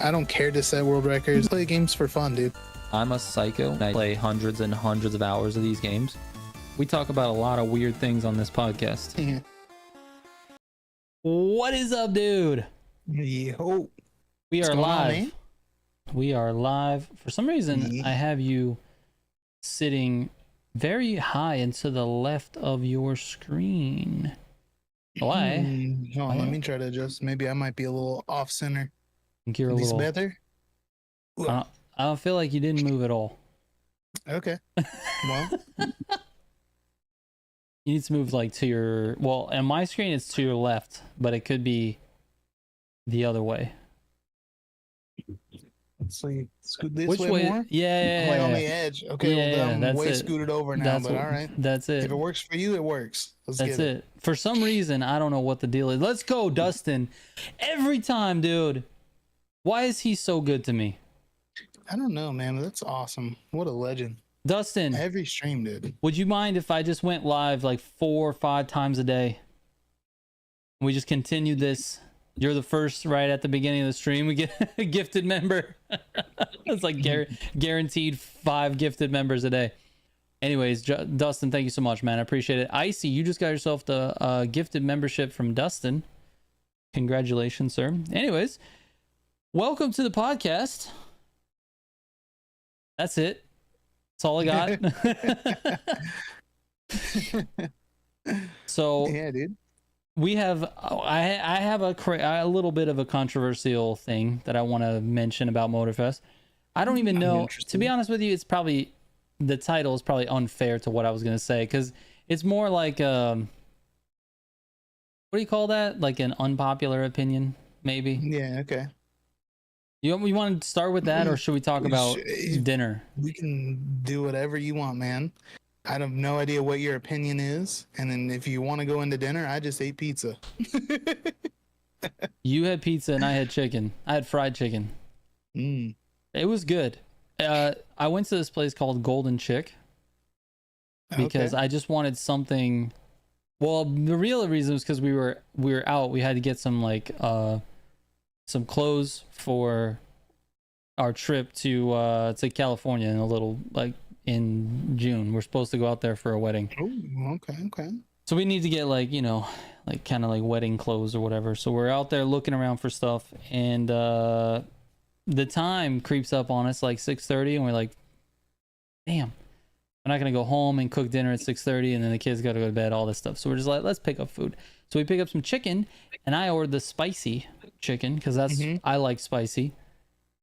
I don't care to set world records. Play games for fun, dude. I'm a psycho. I play hundreds and hundreds of hours of these games. We talk about a lot of weird things on this podcast. Yeah. What is up, dude? Yo. We What's are going on, live. man? We are live. For some reason, Yeah. I have you sitting very high and to the left of your screen. Why? Hold on, let me try to adjust. Maybe I might be a little off center. I think you're a At least little. better. I don't feel like you didn't move at all. Okay. Well, You need to move like to your. Well, on my screen, it's to your left, but it could be the other way. let's see. Scoot this Which way, way? more. Yeah, I'm like on the edge. Okay, Yeah, well, then that's I'm way it. scooted over now, That's but what- all right. That's it. If it works for you, it works. Let's That's get it. it. For some reason, I don't know what the deal is. Let's go, Dustin. Every time, dude. Why is he so good to me? I don't know, man. That's awesome. What a legend. Dustin, Every stream, dude. would you mind if I just went live like 4 or 5 times a day? We just continued this. You're the first right at the beginning of the stream. We get a gifted member. It's like guaranteed 5 gifted members a day. Anyways, Dustin, thank you so much, man. I appreciate it. Icy, you just got yourself the gifted membership from Dustin. Congratulations, sir. Anyways, welcome to the podcast. That's it. That's all I got. So Yeah, dude. we have, I have a little bit of a controversial thing that I want to mention about Motorfest. I don't even I'm know, interested. to be honest with you, it's probably, the title is probably unfair to what I was going to say, because it's more like, what do you call that? Like an unpopular opinion, maybe? Yeah, okay. You want to start with that, or should we talk about dinner? We can do whatever you want, man. I have no idea what your opinion is. And then if you want to go into dinner, I just ate pizza. You had pizza and I had chicken. I had fried chicken. Mm. It was good. I went to this place called Golden Chick because I just wanted something. Well, the real reason was because we were out. We had to get some some clothes for our trip to California in a little, like, in June. We're supposed to go out there for a wedding. Oh, okay. So we need to get, like, you know, like kind of like wedding clothes or whatever. So we're out there looking around for stuff, and the time creeps up on us like 6:30, and we're like, damn, we're not gonna go home and cook dinner at 6:30, and then the kids gotta go to bed, all this stuff. So we're just like, let's pick up food. So we pick up some chicken, and I ordered the spicy chicken because that's I like spicy.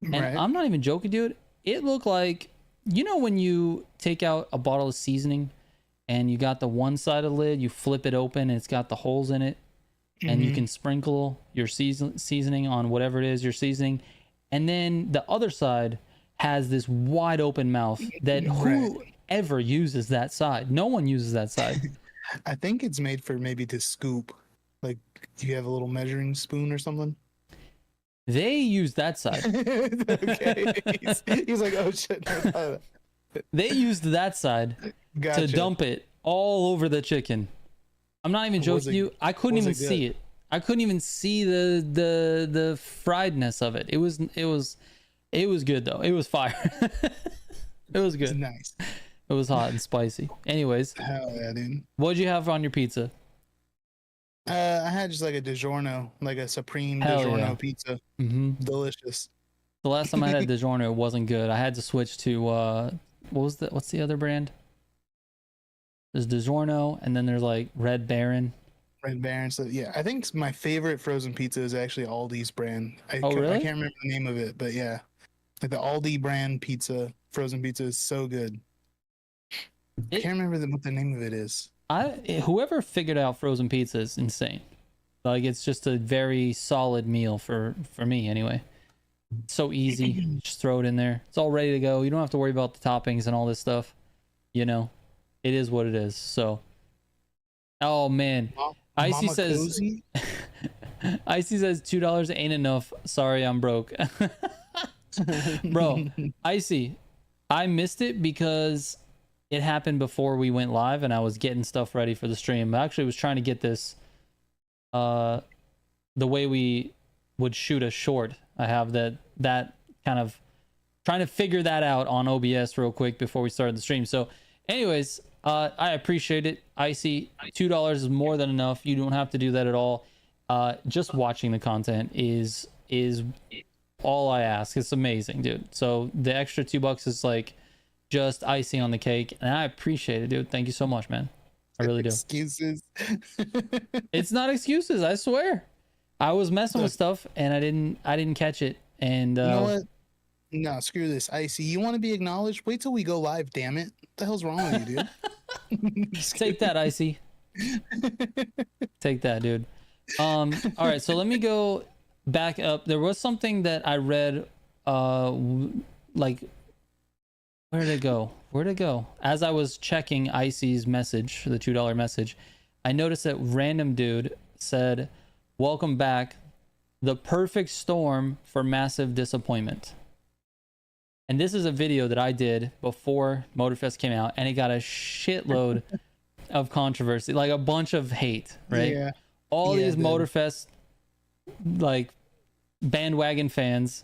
And Right. I'm not even joking, dude. It looked like, you know, when you take out a bottle of seasoning and you got the one side of the lid, you flip it open and it's got the holes in it, and you can sprinkle your seasoning on whatever it is you're seasoning, and then the other side has this wide open mouth that whoever uses that side, no one uses that side. I think it's made for maybe to scoop. Like, do you have a little measuring spoon or something? They use that side. Okay. He's like, oh shit. They used that side Gotcha. to dump it all over the chicken. I'm not even Was joking it- you. I couldn't was even it good? see it. I couldn't even see the friedness of it. It was good though. It was fire. It was It's good. nice. It was hot and spicy. Anyways, Hell yeah, dude. what'd you have on your pizza? I had just like a DiGiorno, like a Supreme Hell DiGiorno yeah. pizza. Mm-hmm. Delicious. The last time I had DiGiorno, it wasn't good. I had to switch to what's the other brand? There's DiGiorno, and then there's like Red Baron. Red Baron. So yeah, I think my favorite frozen pizza is actually Aldi's brand. Oh, really? I can't remember the name of it, but yeah, like the Aldi brand pizza, frozen pizza is so good. I can't remember what the name of it is. Whoever figured out frozen pizza is insane. Like, it's just a very solid meal for me anyway. So easy. Just throw it in there. It's all ready to go. You don't have to worry about the toppings and all this stuff. You know, it is what it is. So, oh man, Icy Mama says, Cozy? Icy says $2 ain't enough. Sorry, I'm broke. Bro, Icy, I missed it because it happened before we went live and I was getting stuff ready for the stream. I actually was trying to get this the way we would shoot a short. I have that kind of trying to figure that out on OBS real quick before we started the stream. So anyways, I appreciate it. Icy, $2 is more than enough. You don't have to do that at all. Just watching the content is all I ask. It's amazing, dude. So the extra $2 is like just icing on the cake, and I appreciate it, dude. Thank you so much, man. I really do. Excuses. It's not excuses, I swear. I was messing with stuff and I didn't catch it. And you know what? No, screw this. Icy, you want to be acknowledged? Wait till we go live, damn it. What the hell's wrong with you, dude? Take that, Icy. Take that, dude. All right, so let me go back up. There was something that I read, like, where did it go? Where'd it go? As I was checking Icy's message, the $2 message, I noticed that random dude said, "Welcome back. The perfect storm for massive disappointment." And this is a video that I did before Motorfest came out, and it got a shitload of controversy, like a bunch of hate, right? Yeah. All Yeah, these dude. Motorfest, like, bandwagon fans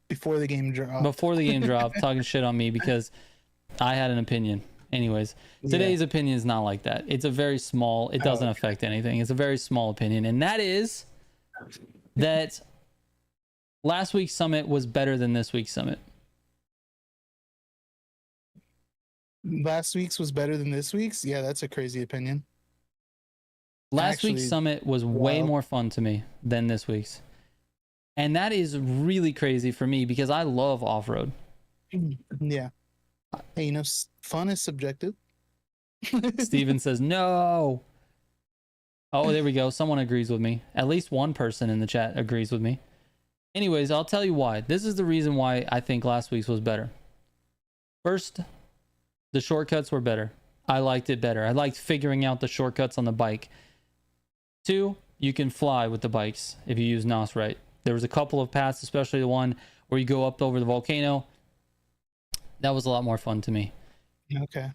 Before the game dropped. talking shit on me because I had an opinion. Anyways, today's opinion is not like that. It's a very small, it doesn't affect anything. It's a very small opinion, and that is that last week's summit was better than this week's summit. Last week's was better than this week's? Yeah, that's a crazy opinion. Last week's summit was way more fun to me than this week's. And that is really crazy for me because I love off-road. Yeah. Hey, you know, fun is subjective. Steven says, no. Oh, there we go. Someone agrees with me. At least one person in the chat agrees with me. Anyways, I'll tell you why. This is the reason why I think last week's was better. First, the shortcuts were better. I liked it better. I liked figuring out the shortcuts on the bike. 2, you can fly with the bikes if you use NOS right. There was a couple of paths, especially the one where you go up over the volcano. That was a lot more fun to me. Okay.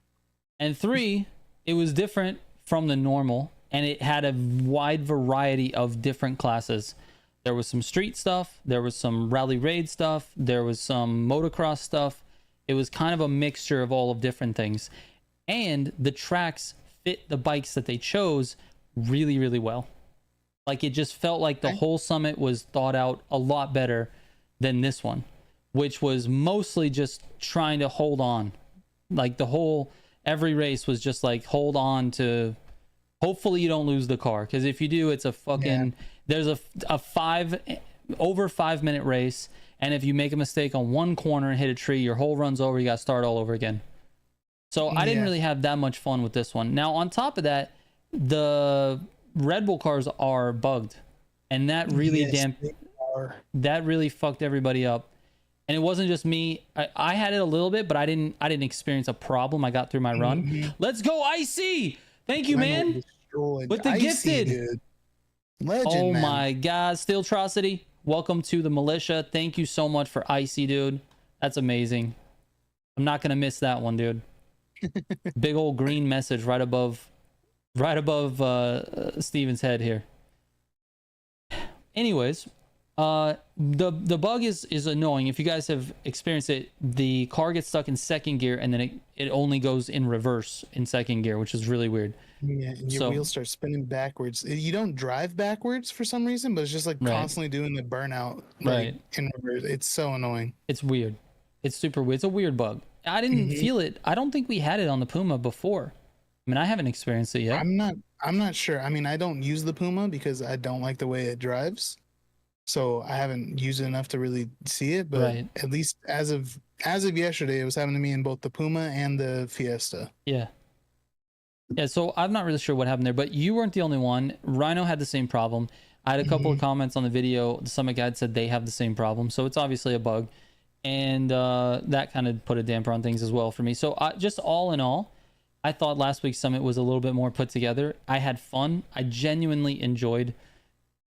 And 3, it was different from the normal, and it had a wide variety of different classes. There was some street stuff, there was some rally raid stuff, there was some motocross stuff. It was kind of a mixture of all of different things. And the tracks fit the bikes that they chose really, really well. Like, it just felt like the whole summit was thought out a lot better than this one, which was mostly just trying to hold on. Like, every race was just like, hold on to, hopefully you don't lose the car. Because if you do, it's a fucking, there's a over 5 minute race. And if you make a mistake on one corner and hit a tree, your whole run's over. You got to start all over again. So I didn't really have that much fun with this one. Now, on top of that, the Red Bull cars are bugged, and that really that really fucked everybody up. And it wasn't just me. I had it a little bit, but I didn't experience a problem. I got through my run. Let's go, Icy! Thank you, man. With the gifted, dude. Legend, oh man. my god, Steeltrocity, welcome to the Militia. Thank you so much for Icy, dude. That's amazing. I'm not gonna miss that one, dude. Big old green message right above Steven's head here. Anyways, the bug is annoying. If you guys have experienced it, the car gets stuck in second gear and then it only goes in reverse in second gear, which is really weird. Yeah, and your wheels start spinning backwards. You don't drive backwards for some reason, but it's just like constantly doing the burnout in reverse. It's so annoying. It's weird. It's super weird. It's a weird bug. I didn't feel it. I don't think we had it on the Puma before. I mean, I haven't experienced it yet. I'm not sure. I mean, I don't use the Puma because I don't like the way it drives. So I haven't used it enough to really see it, but at least as of yesterday, it was happening to me in both the Puma and the Fiesta. Yeah. Yeah, so I'm not really sure what happened there, but you weren't the only one. Rhino had the same problem. I had a couple of comments on the video. The Summit Guide said they have the same problem, so it's obviously a bug. And that kind of put a damper on things as well for me. So just all in all, I thought last week's Summit was a little bit more put together. I had fun. I genuinely enjoyed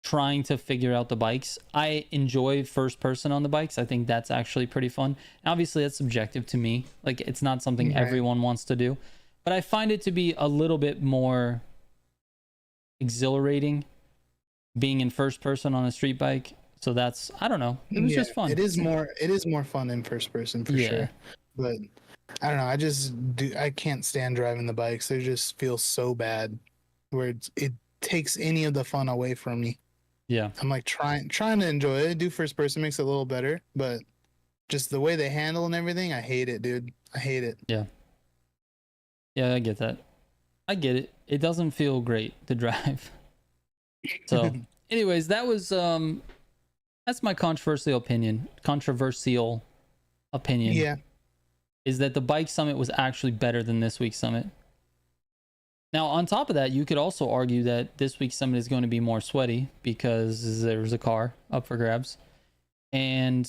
trying to figure out the bikes. I enjoy first person on the bikes. I think that's actually pretty fun. Obviously, that's subjective to me. Like, it's not something everyone wants to do. But I find it to be a little bit more exhilarating being in first person on a street bike So that's, I don't know. It was just fun. It is more fun in first person for sure. But I don't know. I can't stand driving the bikes. They just feel so bad where it takes any of the fun away from me. Yeah. I'm like trying to enjoy it. Do first person makes it a little better, but just the way they handle and everything, I hate it, dude. I hate it. Yeah. Yeah, I get that. I get it. It doesn't feel great to drive. So, anyways, that was that's my controversial opinion. Yeah. Is that the bike summit was actually better than this week's summit. Now, on top of that, you could also argue that this week's summit is going to be more sweaty because there's a car up for grabs. And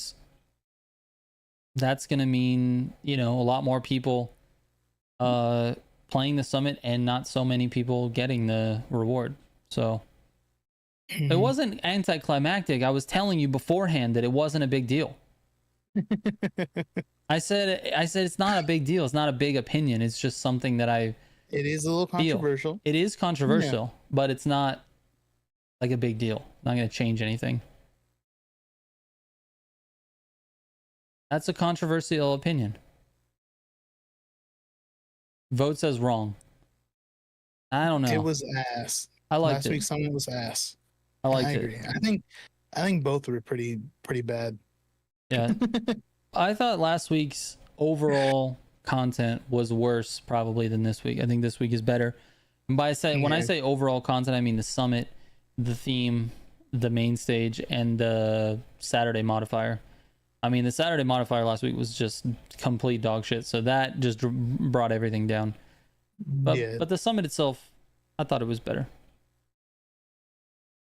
that's going to mean, a lot more people playing the summit and not so many people getting the reward. So it wasn't anticlimactic. I was telling you beforehand that it wasn't a big deal. I said it's not a big deal. It's not a big opinion. It's just something that it is a little controversial. It is controversial, but it's not like a big deal. Not going to change anything. That's a controversial opinion. Vote says wrong. I don't know. It was ass. I liked Last week's summit was ass. I liked it. Agree. I think both were pretty bad. Yeah. I thought last week's overall content was worse probably than this week. I think this week is better. And when I say overall content, I mean the summit, the theme, the main stage, and the Saturday modifier. I mean, the Saturday modifier last week was just complete dog shit. So that just brought everything down. But the summit itself, I thought it was better.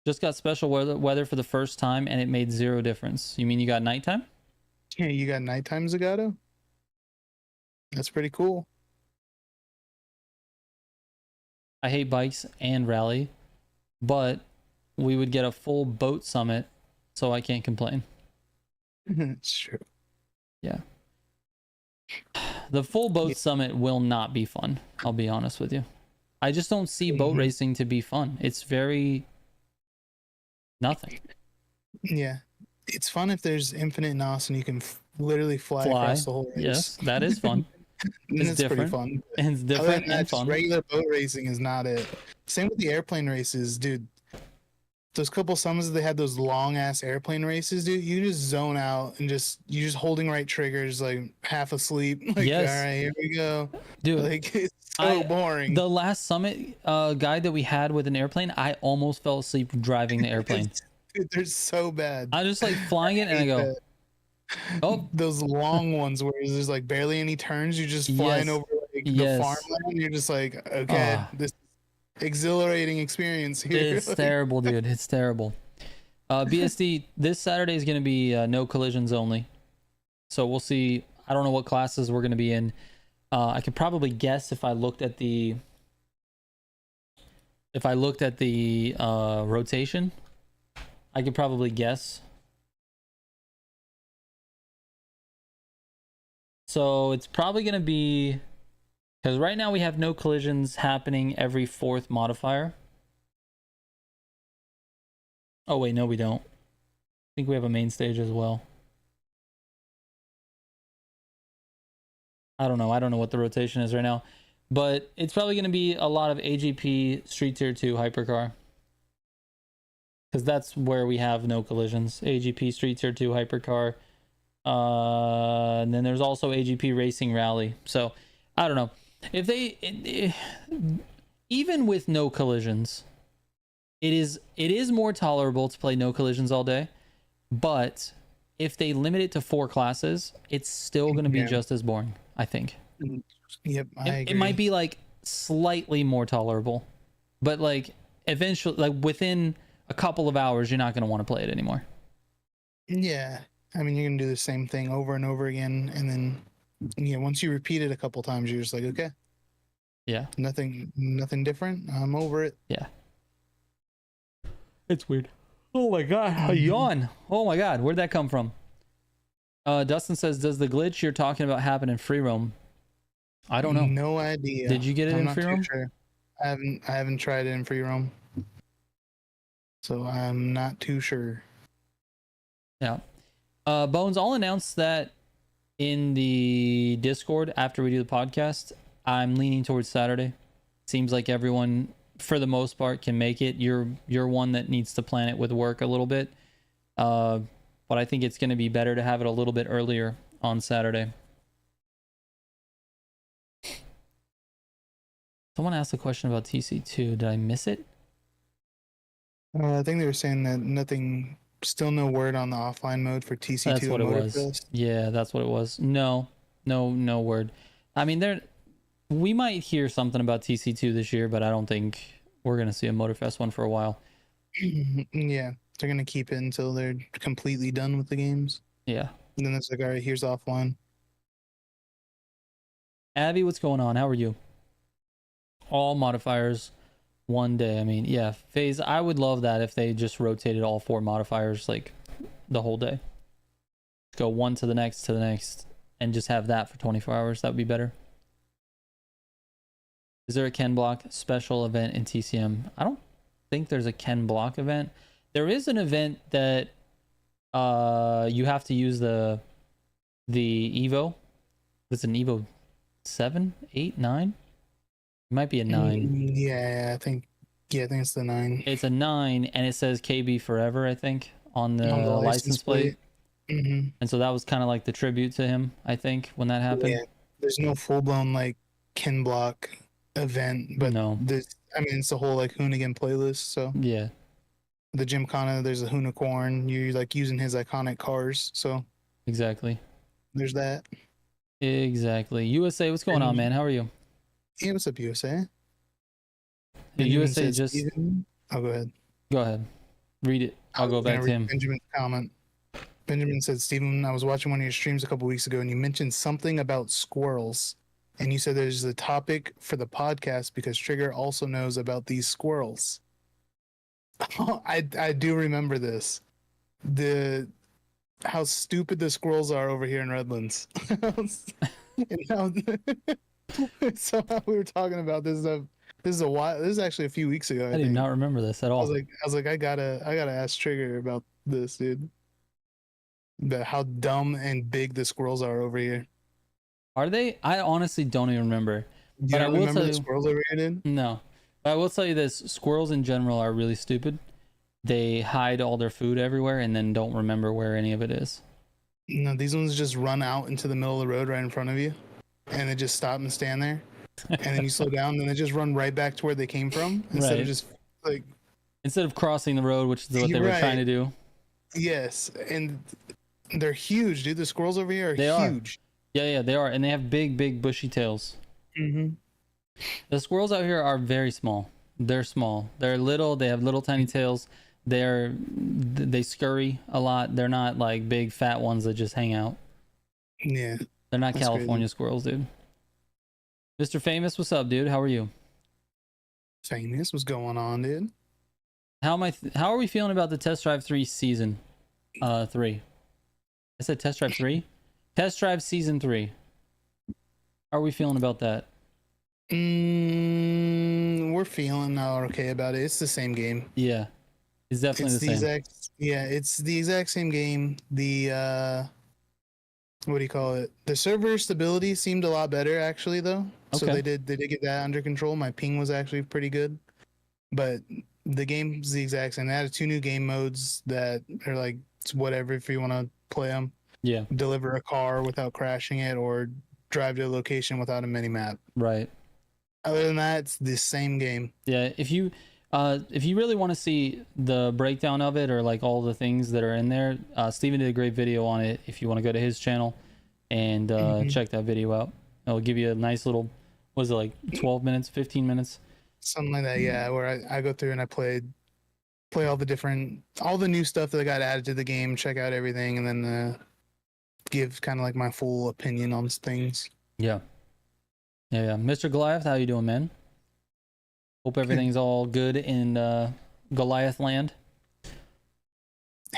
Just got special weather for the first time, and it made zero difference. You mean you got nighttime? Yeah, you got nighttime Zagato? That's pretty cool. I hate bikes and rally, but we would get a full boat summit, so I can't complain. It's true. Yeah. The full boat summit will not be fun. I'll be honest with you. I just don't see boat racing to be fun. It's very nothing. Yeah. It's fun if there's infinite NOS and you can literally fly across the whole race. Yes, that is fun. It's pretty fun. It's different and fun. Regular boat racing is not it. Same with the airplane races, dude. Those couple summers they had those long ass airplane races, dude. You just zone out and you just holding right triggers, like half asleep. Like, all right, here we go, dude. Like it's so boring. The last summit guide that we had with an airplane, I almost fell asleep driving the airplane. Dude, they're so bad. I just like flying it and I go, oh, those long ones where there's like barely any turns. You're just flying over like the farmland. And you're just like, okay, this exhilarating experience here. It's terrible, dude. It's terrible. BSD, this Saturday is going to be no collisions only. So we'll see. I don't know what classes we're going to be in. I could probably guess if I looked at the rotation. I could probably guess. So it's probably going to be, because right now we have no collisions happening every fourth modifier. Oh wait, no we don't. I think we have a main stage as well. I don't know what the rotation is right now, but it's probably going to be a lot of AGP Street Tier 2 Hypercar, because that's where we have no collisions. AGP Street Tier 2 Hypercar, and then there's also AGP Racing Rally. So I don't know if even with no collisions, it is more tolerable to play no collisions all day, but if they limit it to 4 classes, it's still going to be just as boring, I think. Yep, I agree. It might be like slightly more tolerable, but like eventually, like within a couple of hours, you're not going to want to play it anymore. Yeah, I mean, you're going to do the same thing over and over again, and then once you repeat it a couple times, you're just like, okay, yeah, nothing different. I'm over it. Yeah, it's weird. Oh my god, a yawn. Oh my god, where'd that come from? Dustin says, does the glitch you're talking about happen in free roam? I don't know. No idea. Did you get it in free roam? Sure. I haven't tried it in free roam, so I'm not too sure. Yeah. Bones, I'll announce that in the Discord after we do the podcast. I'm leaning towards Saturday. Seems like everyone, for the most part, can make it. You're one that needs to plan it with work a little bit. But I think it's going to be better to have it a little bit earlier on Saturday. Someone asked a question about TC2. Did I miss it? I think they were saying that nothing, still no word on the offline mode for TC2 That's what and it was. Motorfest. Yeah, that's what it was. No word. I mean, we might hear something about TC2 this year, but I don't think we're going to see a Motorfest one for a while. Yeah, they're going to keep it until they're completely done with the games. Yeah. And then it's like, all right, here's offline. Abby, what's going on? How are you? All modifiers one day. I mean, yeah, FaZe, I would love that if they just rotated all 4 modifiers like the whole day. Go one to the next, and just have that for 24 hours. That would be better. Is there a Ken Block special event in TCM? I don't think there's a Ken Block event. There is an event that you have to use the Evo. It's an Evo 7, 8, 9. It might be a 9. Yeah, I think it's the 9. It's a 9, and it says KB Forever, I think, on the license plate. Mm-hmm. And so that was kind of like the tribute to him, I think, when that happened. Yeah, there's no full-blown like Ken Block event, but no, it's the whole like Hoonigan playlist. So yeah, the Gymkhana, there's a Hoonicorn. You're like using his iconic cars. So exactly. There's that. Exactly. USA, what's going on, man? How are you? Yeah, what's up, USA? The USA just. Oh, go ahead. Go ahead. Read it. I'll go back to him. Benjamin's comment. Benjamin said, Steven, I was watching one of your streams a couple weeks ago and you mentioned something about squirrels. And you said there's a topic for the podcast because Trigger also knows about these squirrels. I do remember this. How stupid the squirrels are over here in Redlands. So we were talking about this stuff. This is actually a few weeks ago. I do not remember this at all. I was like, I gotta ask Trigger about this, dude. How dumb and big the squirrels are over here. Are they? I honestly don't even remember. But I will remember the squirrels over here, dude? No. But I will tell you this, squirrels in general are really stupid. They hide all their food everywhere and then don't remember where any of it is. No, these ones just run out into the middle of the road right in front of you. And they just stop and stand there. And then you slow down, and then they just run right back to where they came from. Instead of just like... Instead of crossing the road, which is what they were trying to do. Yes, and they're huge, dude. The squirrels over here are huge. Yeah, they are. And they have big, bushy tails. Mm-hmm. The squirrels out here are very small. They're small. They're little. They have little tiny tails. They scurry a lot. They're not like big fat ones that just hang out. Yeah. They're not California squirrels, dude. Mr. Famous, what's up, dude? How are you? Famous, what's going on, dude? How are we feeling about the Test Drive 3 season 3? I said Test Drive 3? Test Drive season 3. How are we feeling about that? We're feeling okay about it. It's the same game. Yeah. It's definitely the same. It's the exact same game. The what do you call it? The server stability seemed a lot better actually though. Okay. So they did get that under control. My ping was actually pretty good. But the game's the exact same. They added 2 new game modes that are like it's whatever if you want to play them. Yeah. Deliver a car without crashing it or drive to a location without a mini map. Right. Other than that, it's the same game. Yeah, if you really want to see the breakdown of it or like all the things that are in there, Steven did a great video on it. If you want to go to his channel and check that video out, it'll give you a nice little, was it like 12 minutes, 15 minutes? Something like that, yeah, where I go through and I play all the new stuff that got added to the game, check out everything, and then give kind of like my full opinion on things. Yeah. Mr. Goliath, how you doing, man? Hope everything's all good in Goliath land.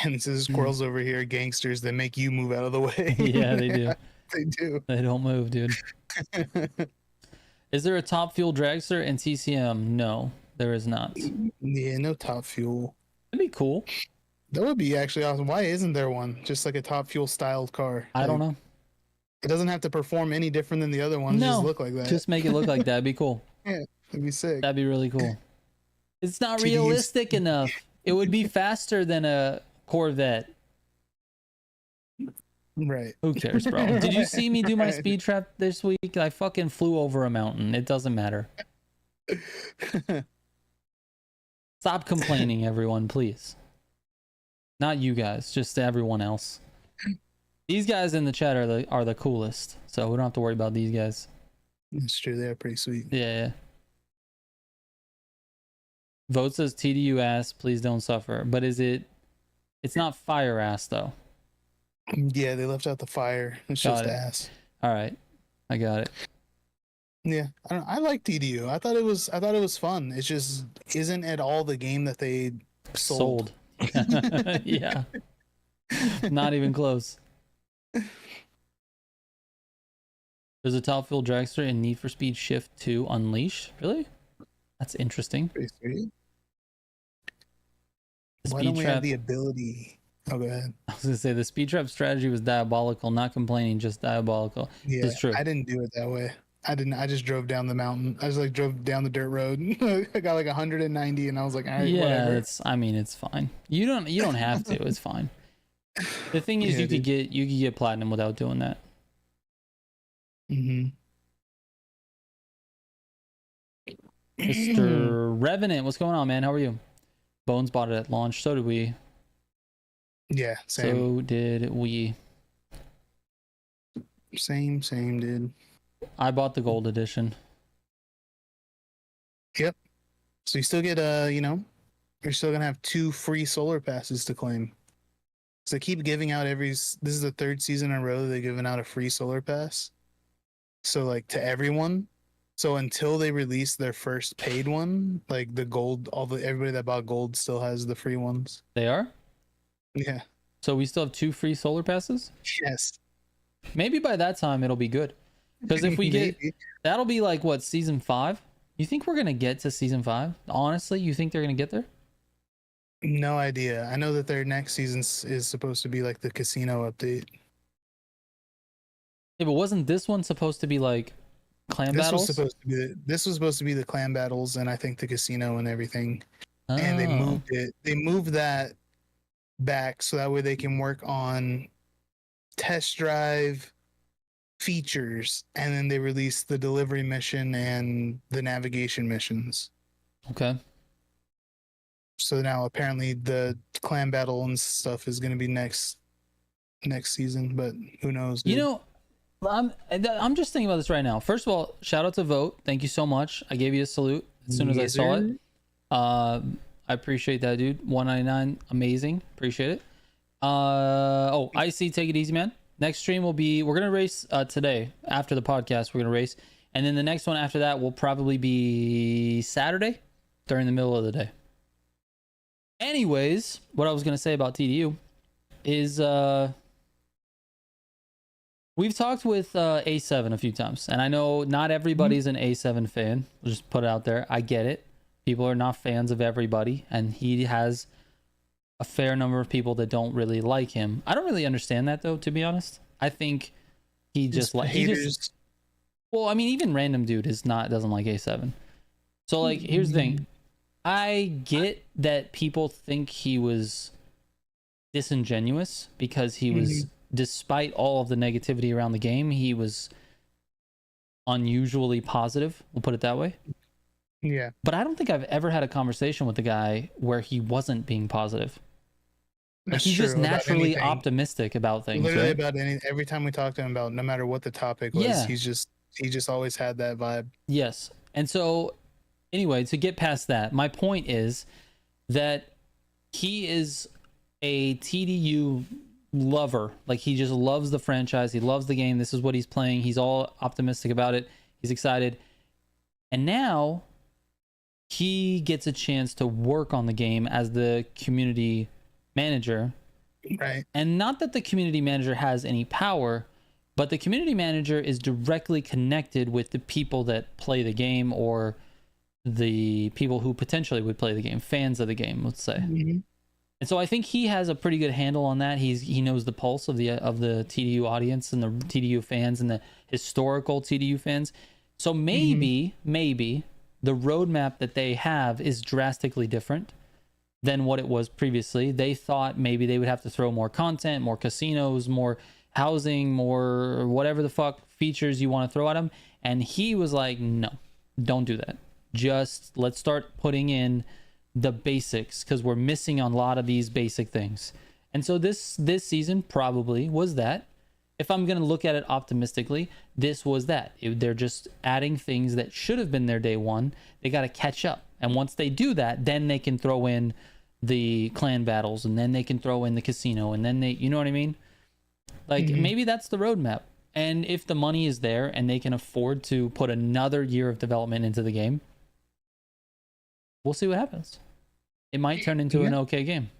And this is squirrels over here, gangsters that make you move out of the way. Yeah, they do. They do. They don't move, dude. Is there a top fuel dragster in TCM? No, there is not. Yeah, no top fuel. It'd be cool. That would be actually awesome. Why isn't there one? Just like a Top Fuel styled car. I don't know. It doesn't have to perform any different than the other ones. Just No, look like that. just make it look like that. That'd be cool. Yeah, that'd be sick. That'd be really cool. It's not TDU's realistic enough. It would be faster than a Corvette. Right. Who cares, bro? Did you see me do my speed trap this week? I fucking flew over a mountain. It doesn't matter. Stop complaining, everyone, please. Not you guys, just everyone else. These guys in the chat are the coolest, so we don't have to worry about these guys. It's true. They're pretty sweet. Yeah. Vote says TDU ass, please don't suffer. But is it? It's not fire ass though. Yeah, they left out the fire. It's just ass. All right, I got it. Yeah, I like TDU. I thought it was fun. It just isn't at all the game that they sold. Yeah, not even close. There's a Top Fuel dragster in Need for Speed Shift 2 Unleashed. Really? That's interesting. Pretty sweet. The Why don't we have the ability? Oh, go ahead. I was gonna say the speed trap strategy was diabolical. Not complaining, just diabolical. Yeah, it's true. I didn't do it that way. I didn't. I just drove down the mountain. I just like drove down the dirt road. I got like 190, and I was like, all right, yeah, whatever. it's fine. You don't have to. It's fine. The thing is, Yeah, you could get platinum without doing that. Mm-hmm. Mr. Revenant, what's going on, man? How are you? Bones bought it at launch. So did we. Yeah, same. So did we. Same, dude. I bought the gold edition. Yep. So you still get you're still gonna have 2 free solar passes to claim. So they keep giving out this is the 3rd season in a row they're giving out a free solar pass. So like to everyone. So until they release their first paid one, like the gold, everybody that bought gold still has the free ones. They are? Yeah. So we still have 2 free solar passes? Yes. Maybe by that time it'll be good. Because if we get that'll be like what, season 5? You think we're gonna get to season 5? Honestly, you think they're gonna get there? No idea. I know that their next season is supposed to be like the casino update. Yeah, but wasn't this one supposed to be like clan battles? This was supposed to be the clan battles, and I think the casino and everything. Oh. And they moved that back so that way they can work on test drive features, and then they released the delivery mission and the navigation missions. Okay. So now apparently the clan battle and stuff is going to be next season, but who knows, dude. You know, I'm just thinking about this right now. First of all, shout out to Vote. Thank you so much. I gave you a salute as soon as I saw it. I appreciate that, dude. 199, amazing. Appreciate it. Icy, take it easy, man. Next stream will be, we're gonna race today after the podcast. We're gonna race, and then the next one after that will probably be Saturday during the middle of the day. Anyways, what I was gonna say about TDU is we've talked with A7 a few times, and I know not everybody's an A7 fan. We'll just put it out there. I get it. People are not fans of everybody, and he has a fair number of people that don't really like him. I don't really understand that though, to be honest. I think he just like haters. Well, I mean, even random dude doesn't like A7. So like, here's the thing. I get that people think he was disingenuous because he was, despite all of the negativity around the game, he was unusually positive. We'll put it that way. Yeah. But I don't think I've ever had a conversation with the guy where he wasn't being positive. Like, he's just naturally optimistic about things. Literally right? about every time we talk to him about, no matter what the topic was, he just always had that vibe. Yes. And so anyway, to get past that, my point is that he is a TDU lover. Like, he just loves the franchise. He loves the game. This is what he's playing. He's all optimistic about it. He's excited. And now he gets a chance to work on the game as the community manager. Right. And not that the community manager has any power, but the community manager is directly connected with the people that play the game, or the people who potentially would play the game, fans of the game, let's say. And so I think he has a pretty good handle on that. He knows the pulse of the TDU audience and the TDU fans and the historical TDU fans. So maybe the roadmap that they have is drastically different than what it was previously. They thought maybe they would have to throw more content, more casinos, more housing, more whatever the fuck features you want to throw at them. And he was like, no, don't do that. Just let's start putting in the basics, because we're missing on a lot of these basic things. And so this season probably was that. If I'm going to look at it optimistically, this was that. They're just adding things that should have been there day one. They got to catch up. And once they do that, then they can throw in the clan battles, and then they can throw in the casino, and then they, you know what I mean? Like, maybe that's the roadmap. And if the money is there and they can afford to put another year of development into the game, we'll see what happens. It might turn into an okay game.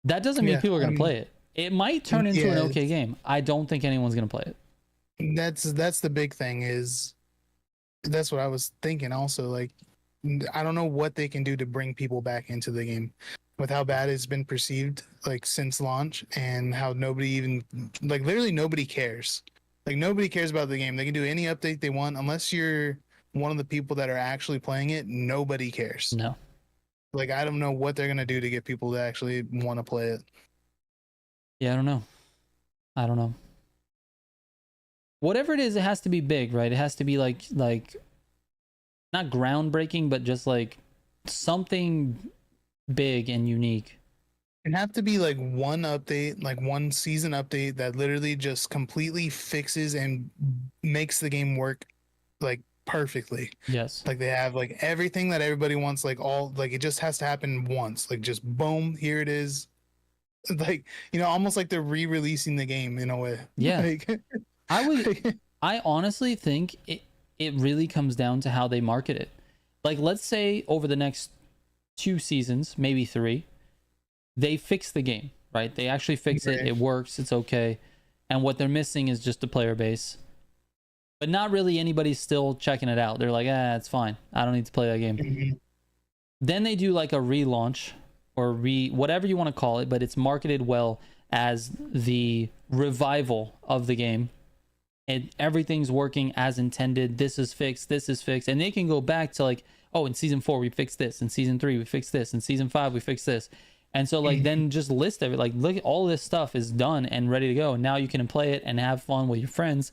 That doesn't mean people are going to play it. It might turn into an okay game. I don't think anyone's going to play it. That's the big thing, is that's what I was thinking also. Like, I don't know what they can do to bring people back into the game with how bad it's been perceived, like, since launch, and how nobody even, like, literally nobody cares. Like, nobody cares about the game. They can do any update they want. Unless you're one of the people that are actually playing it, nobody cares. No. Like, I don't know what they're going to do to get people to actually want to play it. Yeah, I don't know. Whatever it is, it has to be big, right? It has to be like not groundbreaking, but just like something big and unique. It'd have to be like one update, like one season update that literally just completely fixes and makes the game work like perfectly. Yes. Like, they have like everything that everybody wants, like all, like, it just has to happen once. Like, just boom, here it is. Like, you know, almost like they're re-releasing the game in a way. Yeah. Like, I honestly think it really comes down to how they market it. Like, let's say over the next 2 seasons, maybe 3, they fix the game, right? They actually fix it. It works. It's okay. And what they're missing is just the player base. But not really anybody's still checking it out. They're like, it's fine. I don't need to play that game. Then they do like a relaunch or whatever you want to call it, but it's marketed well as the revival of the game. And everything's working as intended. This is fixed. And they can go back to like, oh, in season 4, we fixed this. In season 3, we fixed this. In season 5, we fixed this. And so, like, then just list every, like, look, all this stuff is done and ready to go. And now you can play it and have fun with your friends,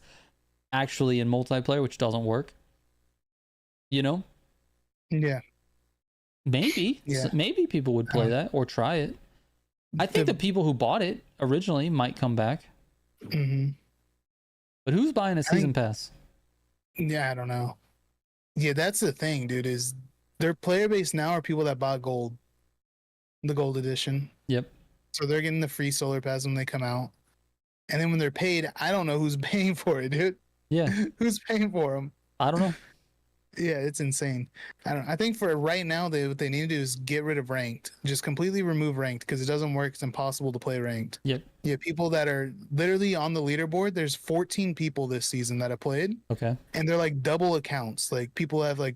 actually in multiplayer, which doesn't work. You know? Yeah. Maybe. Yeah. Maybe people would play that or try it. I think the people who bought it originally might come back. But who's buying a season pass? Yeah, I don't know. Yeah, that's the thing, dude, is their player base now are people that bought gold. The gold edition. Yep. So they're getting the free solar pass when they come out. And then when they're paid, I don't know who's paying for it, dude. Yeah. Who's paying for them? I don't know. Yeah, it's insane. I think for right now, what they need to do is get rid of ranked. Just completely remove ranked, because it doesn't work. It's impossible to play ranked. Yep. Yeah, people that are literally on the leaderboard, there's 14 people this season that have played. Okay. And they're like double accounts. Like, people have like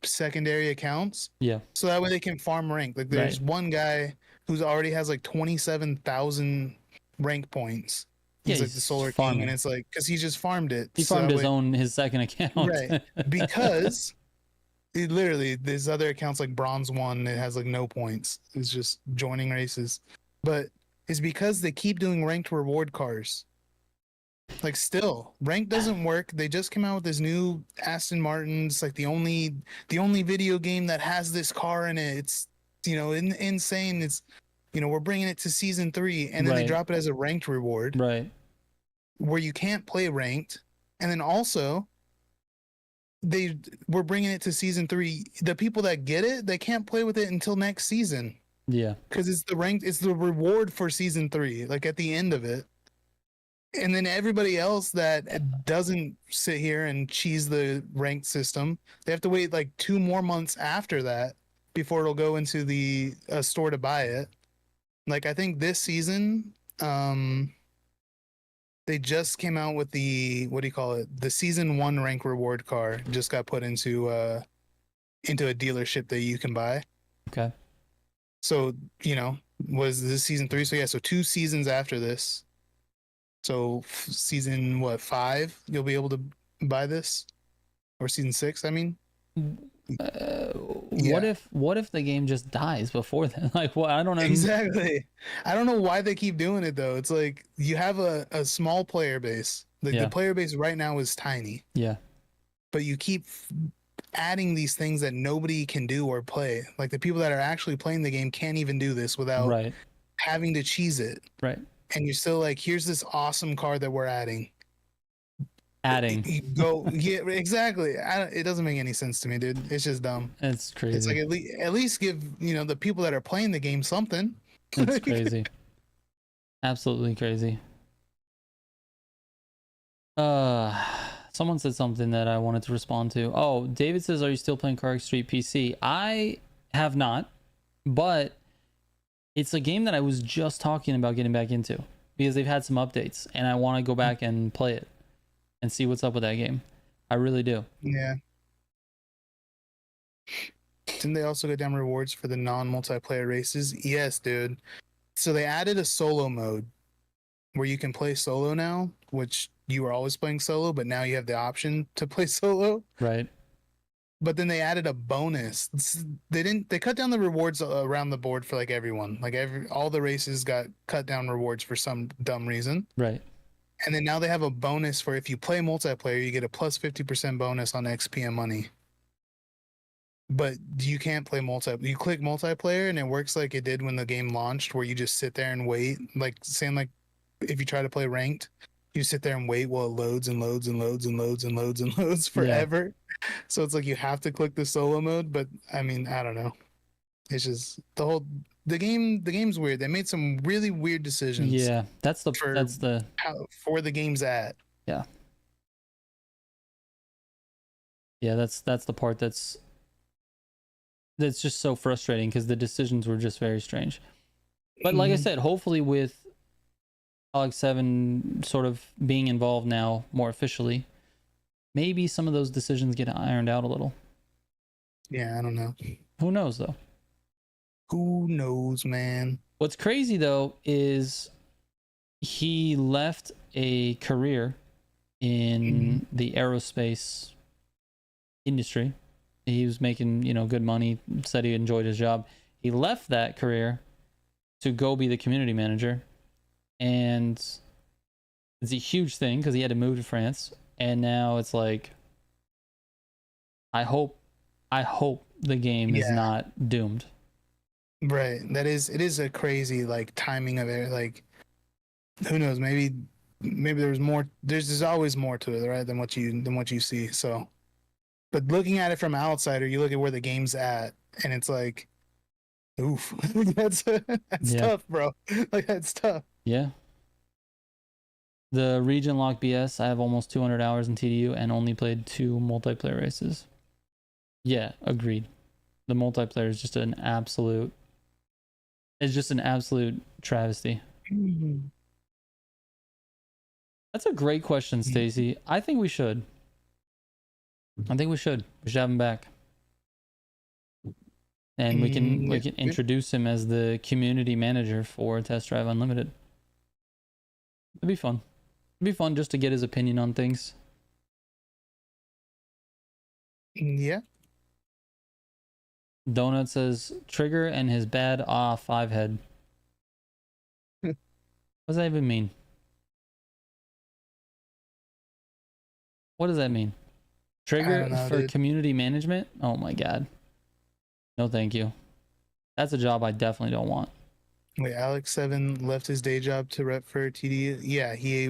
secondary accounts. Yeah. So that way they can farm rank. Like, there's one guy who's already has like 27,000 rank points. He's like the Solar King, and it's like, because he just farmed it. He farmed his second account. Right. Because it literally, there's other accounts like Bronze 1, it has like no points. It's just joining races. But it's because they keep doing ranked reward cars. Like, still, rank doesn't work. They just came out with this new Aston Martin. It's like the only video game that has this car in it. It's, you know, insane. It's, you know, we're bringing it to season 3, and then they drop it as a ranked reward, right? Where you can't play ranked, and then also we're bringing it to season 3. The people that get it, they can't play with it until next season. Yeah, because it's the reward for season 3, like at the end of it. And then everybody else that doesn't sit here and cheese the ranked system, they have to wait like 2 more months after that before it'll go into the store to buy it. Like, I think this season, they just came out with the, what do you call it? The season 1 rank reward car just got put into a dealership that you can buy. Okay. So, was this season 3? So yeah, so 2 seasons after this. So season what, 5? You'll be able to buy this, or season 6? I mean, What yeah, if the game just dies before then? Like, what? I don't know. exactly. I don't know why they keep doing it though. It's like you have a small player base. Like the Yeah, player base right now is tiny, yeah, but you keep adding these things that nobody can do or play. Like the people that are actually playing the game can't even do this without right, having to cheese it. right. And you're still like, here's this awesome card that we're adding. Adding. You go, yeah, exactly. It doesn't make any sense to me, dude. It's just dumb. It's It's like crazy. at least give the people that are playing the game something. It's crazy. Absolutely crazy. Uh, Someone said something that I wanted to respond to. Oh, David says, "Are you still playing Car Street PC?" I have not, but it's a game that I was just talking about getting back into because they've had some updates, and I want to go back and play it and see what's up with that game. I really do. Yeah. Didn't they also get down rewards for the non-multiplayer races? Yes, dude. So they added a solo mode where you can play solo now, which you were always playing solo, but now you have the option to play solo. Right. But then they added a bonus. They cut down the rewards around the board for like everyone. Like all the races got cut down rewards for some dumb reason. Right. And then now they have a bonus for if you play multiplayer, you get a plus 50% bonus on XP and money. But you can't play you click multiplayer and it works like it did when the game launched, where you just sit there and wait, like saying like if you try to play ranked, you sit there and wait while it loads and loads and loads and loads and loads and loads Yeah. forever. So it's like you have to click the solo mode, but I mean, I don't know. It's just the game's weird. They made some really weird decisions Yeah. That's the for that's the for the game's at. yeah. Yeah, that's the part that's just so frustrating because the decisions were just very strange. But like I said, hopefully with Alex 7 sort of being involved now more officially, maybe some of those decisions get ironed out a little. Yeah, I don't know. Who knows though? Who knows, man? What's crazy though is he left a career in the aerospace industry. He was making, good money, said he enjoyed his job. He left that career to go be the community manager. And it's a huge thing because he had to move to France. And now it's like, I hope the game is not doomed. Right. It is a crazy like timing of it. Like, who knows? Maybe there's more. There's always more to it, right? Than what you see. So, but looking at it from an outsider, you look at where the game's at, and it's like, oof, that's tough, bro. Like that's tough. Yeah. The region lock BS. I have almost 200 hours in TDU and only played 2 multiplayer races. Yeah, agreed. The multiplayer is just an absolute. It's just an absolute travesty. That's a great question, Stacy. I think we should. We should have him back. And we can introduce him as the community manager for Test Drive Unlimited. It'd be fun. It'd be fun just to get his opinion on things. Yeah. Donut says Trigger and his bad 5 head. What does that even mean? What does that mean? Trigger for community management? Oh my god. No thank you. That's a job I definitely don't want. Wait, Alex 7 left his day job to rep for TD. Yeah, he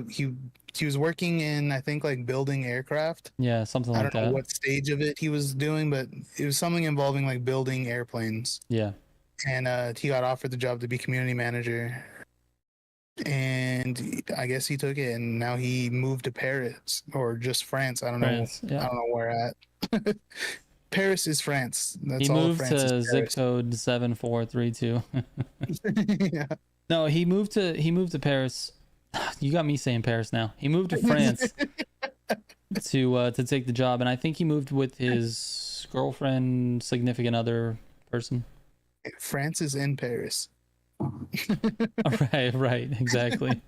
was working in, I think, like building aircraft. Yeah, something like that. I don't know what stage of it he was doing, but it was something involving like building airplanes. Yeah. And he got offered the job to be community manager. And I guess he took it, and now he moved to Paris or just France. I don't know. Yeah. I don't know where at. Paris is France. That's he all moved France to zip code 7432. Yeah. No, he moved to Paris. You got me saying Paris now. He moved to France to take the job, and I think he moved with his girlfriend, significant other person. France is in Paris. Right, exactly.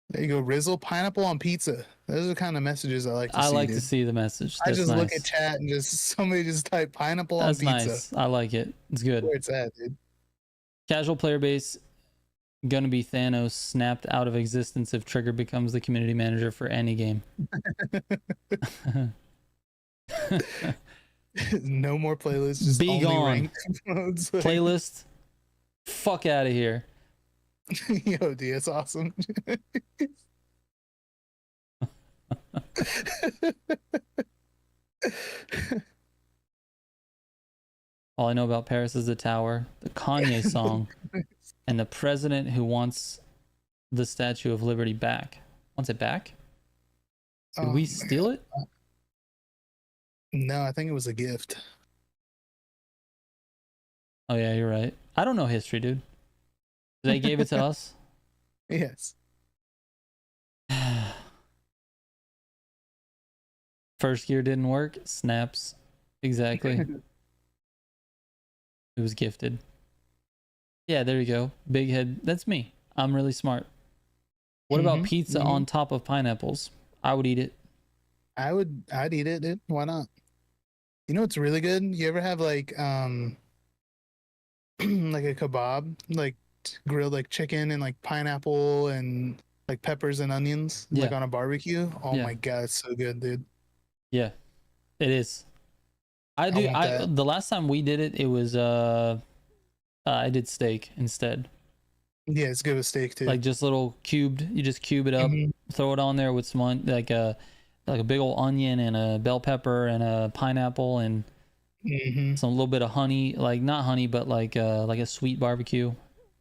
There you go. Rizzle pineapple on pizza. Those are the kind of messages I like to I see, like dude. to see the message. I That's just look at nice. chat and just somebody just type pineapple on That's pizza. nice. I like it. It's good. Where it's at, dude. Casual player base gonna be Thanos snapped out of existence if Trigger becomes the community manager for any game. No more playlists, just Be only gone. ranked modes. Playlist. Fuck out of here. Yo, dude, that's awesome. All I know about Paris is the tower, the Kanye song, and the president who wants the Statue of Liberty back. Wants it back? Did we steal it? No, I think it was a gift. Oh yeah, you're right. I don't know history, dude. They gave it to us? Yes. First gear didn't work. Snaps. Exactly. It was gifted. Yeah, there you go. Big head. That's me. I'm really smart. What about pizza on top of pineapples? I would eat it. I'd eat it, dude. Why not? You know what's really good? You ever have like like a kebab, like grilled like chicken and like pineapple and like peppers and onions, like on a barbecue? Oh my god, it's so good, dude. Yeah, it is. I do. The last time we did it, it was I did steak instead. Yeah, it's good with steak too. Like just little cubed. You just cube it up, throw it on there with some like a big old onion and a bell pepper and a pineapple and some little bit of honey, like not honey, but like a sweet barbecue.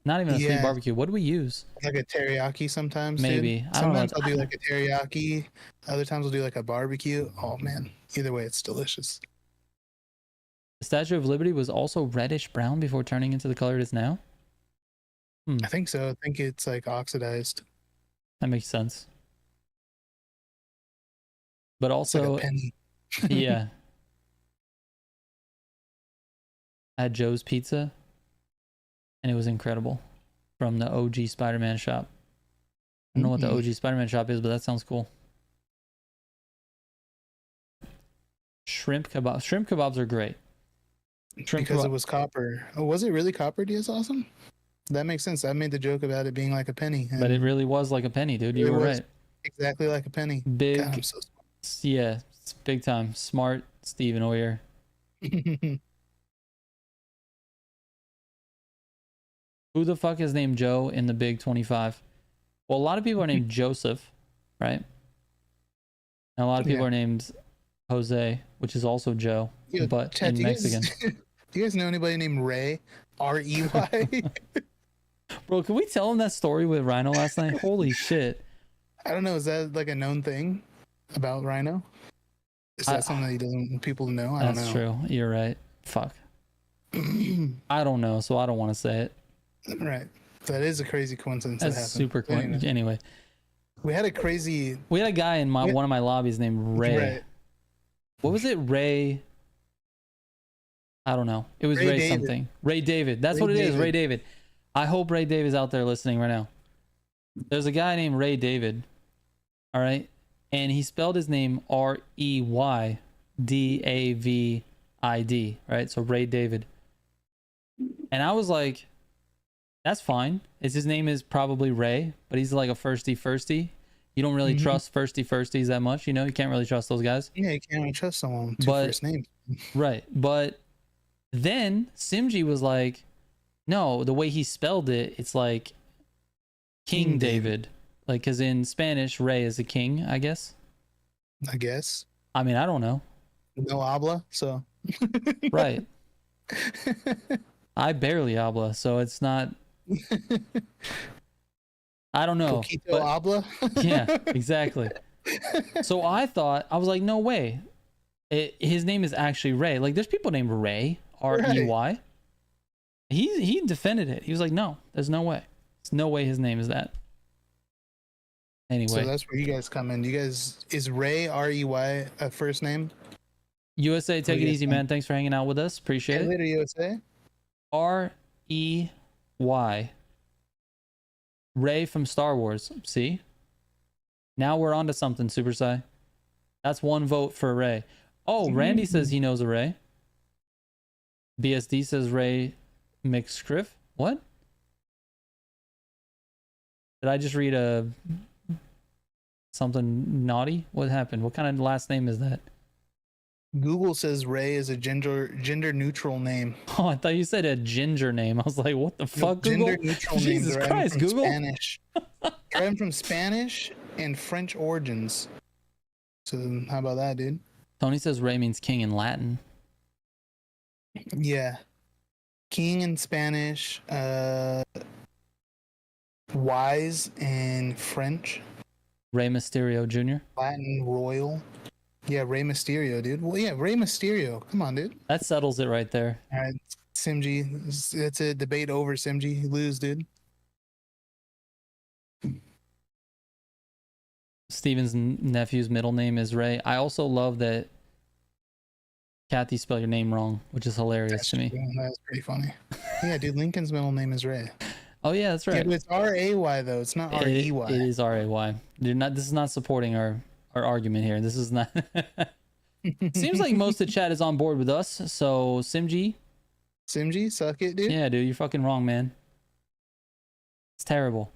Not even a sweet barbecue. What do we use? Like a teriyaki sometimes. Maybe. Dude. Sometimes I'll do like a teriyaki. Other times I'll do like a barbecue. Oh man, either way, it's delicious. The Statue of Liberty was also reddish brown before turning into the color it is now. I think so. I think it's like oxidized. That makes sense. But also, like a penny. Yeah. I had Joe's Pizza, and it was incredible, from the OG Spider-Man shop. I don't know what the OG Spider-Man shop is, but that sounds cool. Shrimp kebab. Shrimp kebabs are great. Because it was copper. Oh, was it really copper? That's awesome. That makes sense. I made the joke about it being like a penny. But it really was like a penny, dude. You were right. Exactly like a penny. Big. God, I'm so smart. Yeah, it's big time. Smart Stephen Oyer. Who the fuck is named Joe in the Big 25? Well, a lot of people are named Joseph, right? And a lot of people are named Jose, which is also Joe, but Chad, in Mexican. Do you guys know anybody named Ray? R-E-Y? Bro, can we tell him that story with Rhino last night? Holy shit. I don't know. Is that like a known thing about Rhino? Is that something that he doesn't want people to know? I don't know. That's true. You're right. Fuck. I don't know, so I don't want to say it. Right. That is a crazy coincidence. That's super cool. Anyway. We had a guy in one of my lobbies named Ray. Right. What was it? Ray. I don't know. It was Ray something. Ray David. That's what it is. Ray David. I hope Ray David's out there listening right now. There's a guy named Ray David. All right. And he spelled his name R-E-Y-D-A-V-I-D. Right. So Ray David. And I was like, that's fine. His name is probably Ray, but he's like a firsty. You don't really trust firsties that much, you know? You can't really trust those guys. Yeah, you can't really trust someone with two first names. Right. But then Simji was like, no, the way he spelled it, it's like King David. Like, because in Spanish, Ray is a king, I guess. I guess. I mean, I don't know. No habla, so. Right. I barely habla, so it's not. I don't know. Poquito habla? Yeah, exactly. So I was like, no way. His name is actually Ray. Like, there's people named Ray, R-E-Y. Right. He defended it. He was like, no, there's no way. There's no way his name is that. Anyway. So that's where you guys come in. Is Ray, R-E-Y, a first name? USA, take it easy, man. Thanks for hanging out with us. Appreciate it. Later, USA. R-E-Y. Rey from Star Wars. See? Now we're on to something, Super Sai. That's one vote for Rey. Oh, Randy says he knows a Rey. BSD says Rey McScriff. What? Did I just read something naughty? What happened? What kind of last name is that? Google says Ray is a gender neutral name. Oh, I thought you said a ginger name. I was like, what the fuck, Google? Gender neutral name. Jesus Christ, Google. Spanish. Derived from Spanish and French origins. So how about that, dude? Tony says Ray means king in Latin. Yeah. King in Spanish, wise in French. Rey Mysterio Jr. Latin royal. Yeah, Rey Mysterio, dude. Well, yeah, Rey Mysterio. Come on, dude. That settles it right there. All right, Simji. It's a debate over, Simji. You lose, dude. Steven's nephew's middle name is Ray. I also love that Kathy spelled your name wrong, which is hilarious to me. That's pretty funny. Yeah, dude, Lincoln's middle name is Ray. Oh yeah, that's right. Yeah, but it's R-A-Y though. It's not R-E-Y. It is R-A-Y. This is not supporting our argument here. This is not. Seems like most of the chat is on board with us. So Simji, suck it, dude. Yeah, dude, you're fucking wrong, man. It's terrible.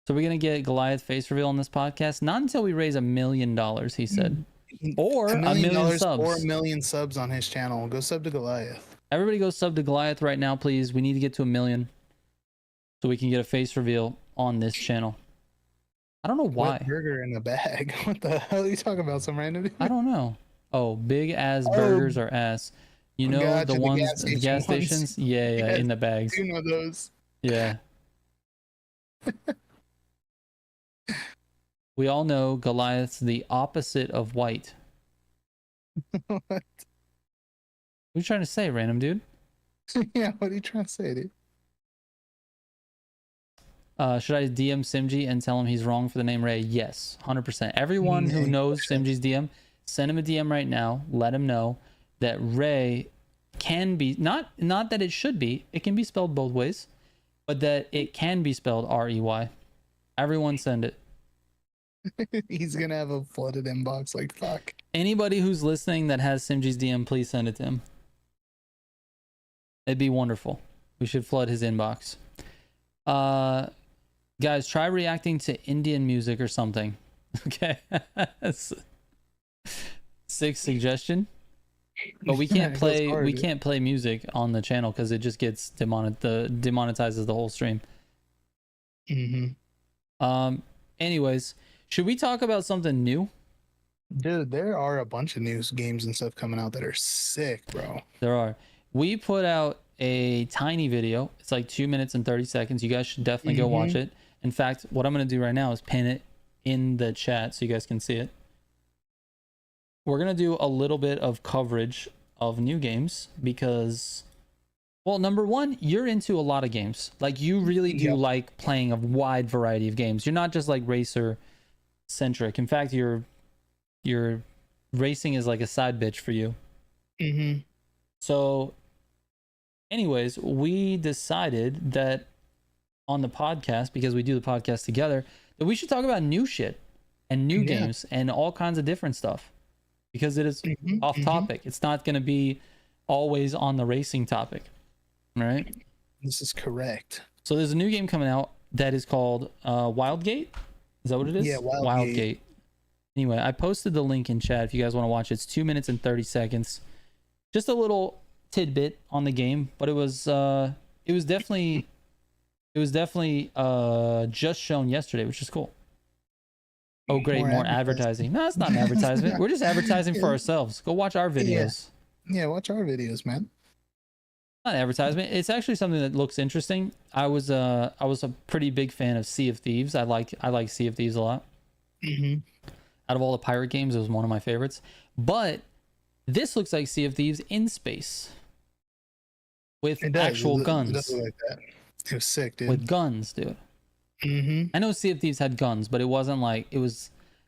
So we're gonna get Goliath face reveal on this podcast. Not until we raise $1 million, he said, or $1 million subs, or 1 million subs on his channel. Go sub to Goliath. Everybody go sub to Goliath right now, please. We need to get to 1 million so we can get a face reveal on this channel. I don't know why. What burger in a bag? What the hell are you talking about? Some random? I don't know. Oh, big ass burgers are ass. You know, gotcha, the ones, the gas stations? Yeah, Yes, in the bags. You know those. Yeah. We all know Goliath's the opposite of white. What? What are you trying to say, random dude? Yeah, what are you trying to say, dude? Should I DM Simji and tell him he's wrong for the name Ray? Yes, 100%. Everyone who knows Simji's DM, send him a DM right now. Let him know that Ray can be, not that it should be, it can be spelled both ways, but that it can be spelled R-E-Y. Everyone send it. He's gonna have a flooded inbox like fuck. Anybody who's listening that has Simji's DM, please send it to him. It'd be wonderful. We should flood his inbox. Guys, try reacting to Indian music or something. Okay. Sixth suggestion. But we can't play music on the channel because it just gets demonetizes the whole stream. Anyways, should we talk about something new? Dude, there are a bunch of new games and stuff coming out that are sick, bro. There are. We put out a tiny video. It's like 2 minutes and 30 seconds. You guys should definitely go watch it. In fact, what I'm going to do right now is pin it in the chat so you guys can see it. We're going to do a little bit of coverage of new games because, well, number one, you're into a lot of games. Like, you really do like playing a wide variety of games. You're not just like racer centric. In fact, your racing is like a side bitch for you. So anyways, we decided that on the podcast, because we do the podcast together, that we should talk about new shit and new games and all kinds of different stuff because it is off topic. It's not going to be always on the racing topic, right? This is correct. So there's a new game coming out that is called Wildgate. Is that what it is? Yeah, Wildgate. Anyway, I posted the link in chat if you guys want to watch it. It's 2 minutes and 30 seconds. Just a little tidbit on the game, but it was definitely just shown yesterday, which is cool. Oh great, more advertising. No, it's not an advertisement. We're just advertising for ourselves. Go watch our videos. Yeah, watch our videos, man. Not advertisement. It's actually something that looks interesting. I was a pretty big fan of Sea of Thieves. I like Sea of Thieves a lot. Out of all the pirate games, it was one of my favorites. But this looks like Sea of Thieves in space with actual guns. It does look like that. It was sick, dude. With guns, dude. I know Sea of Thieves had guns, but it wasn't like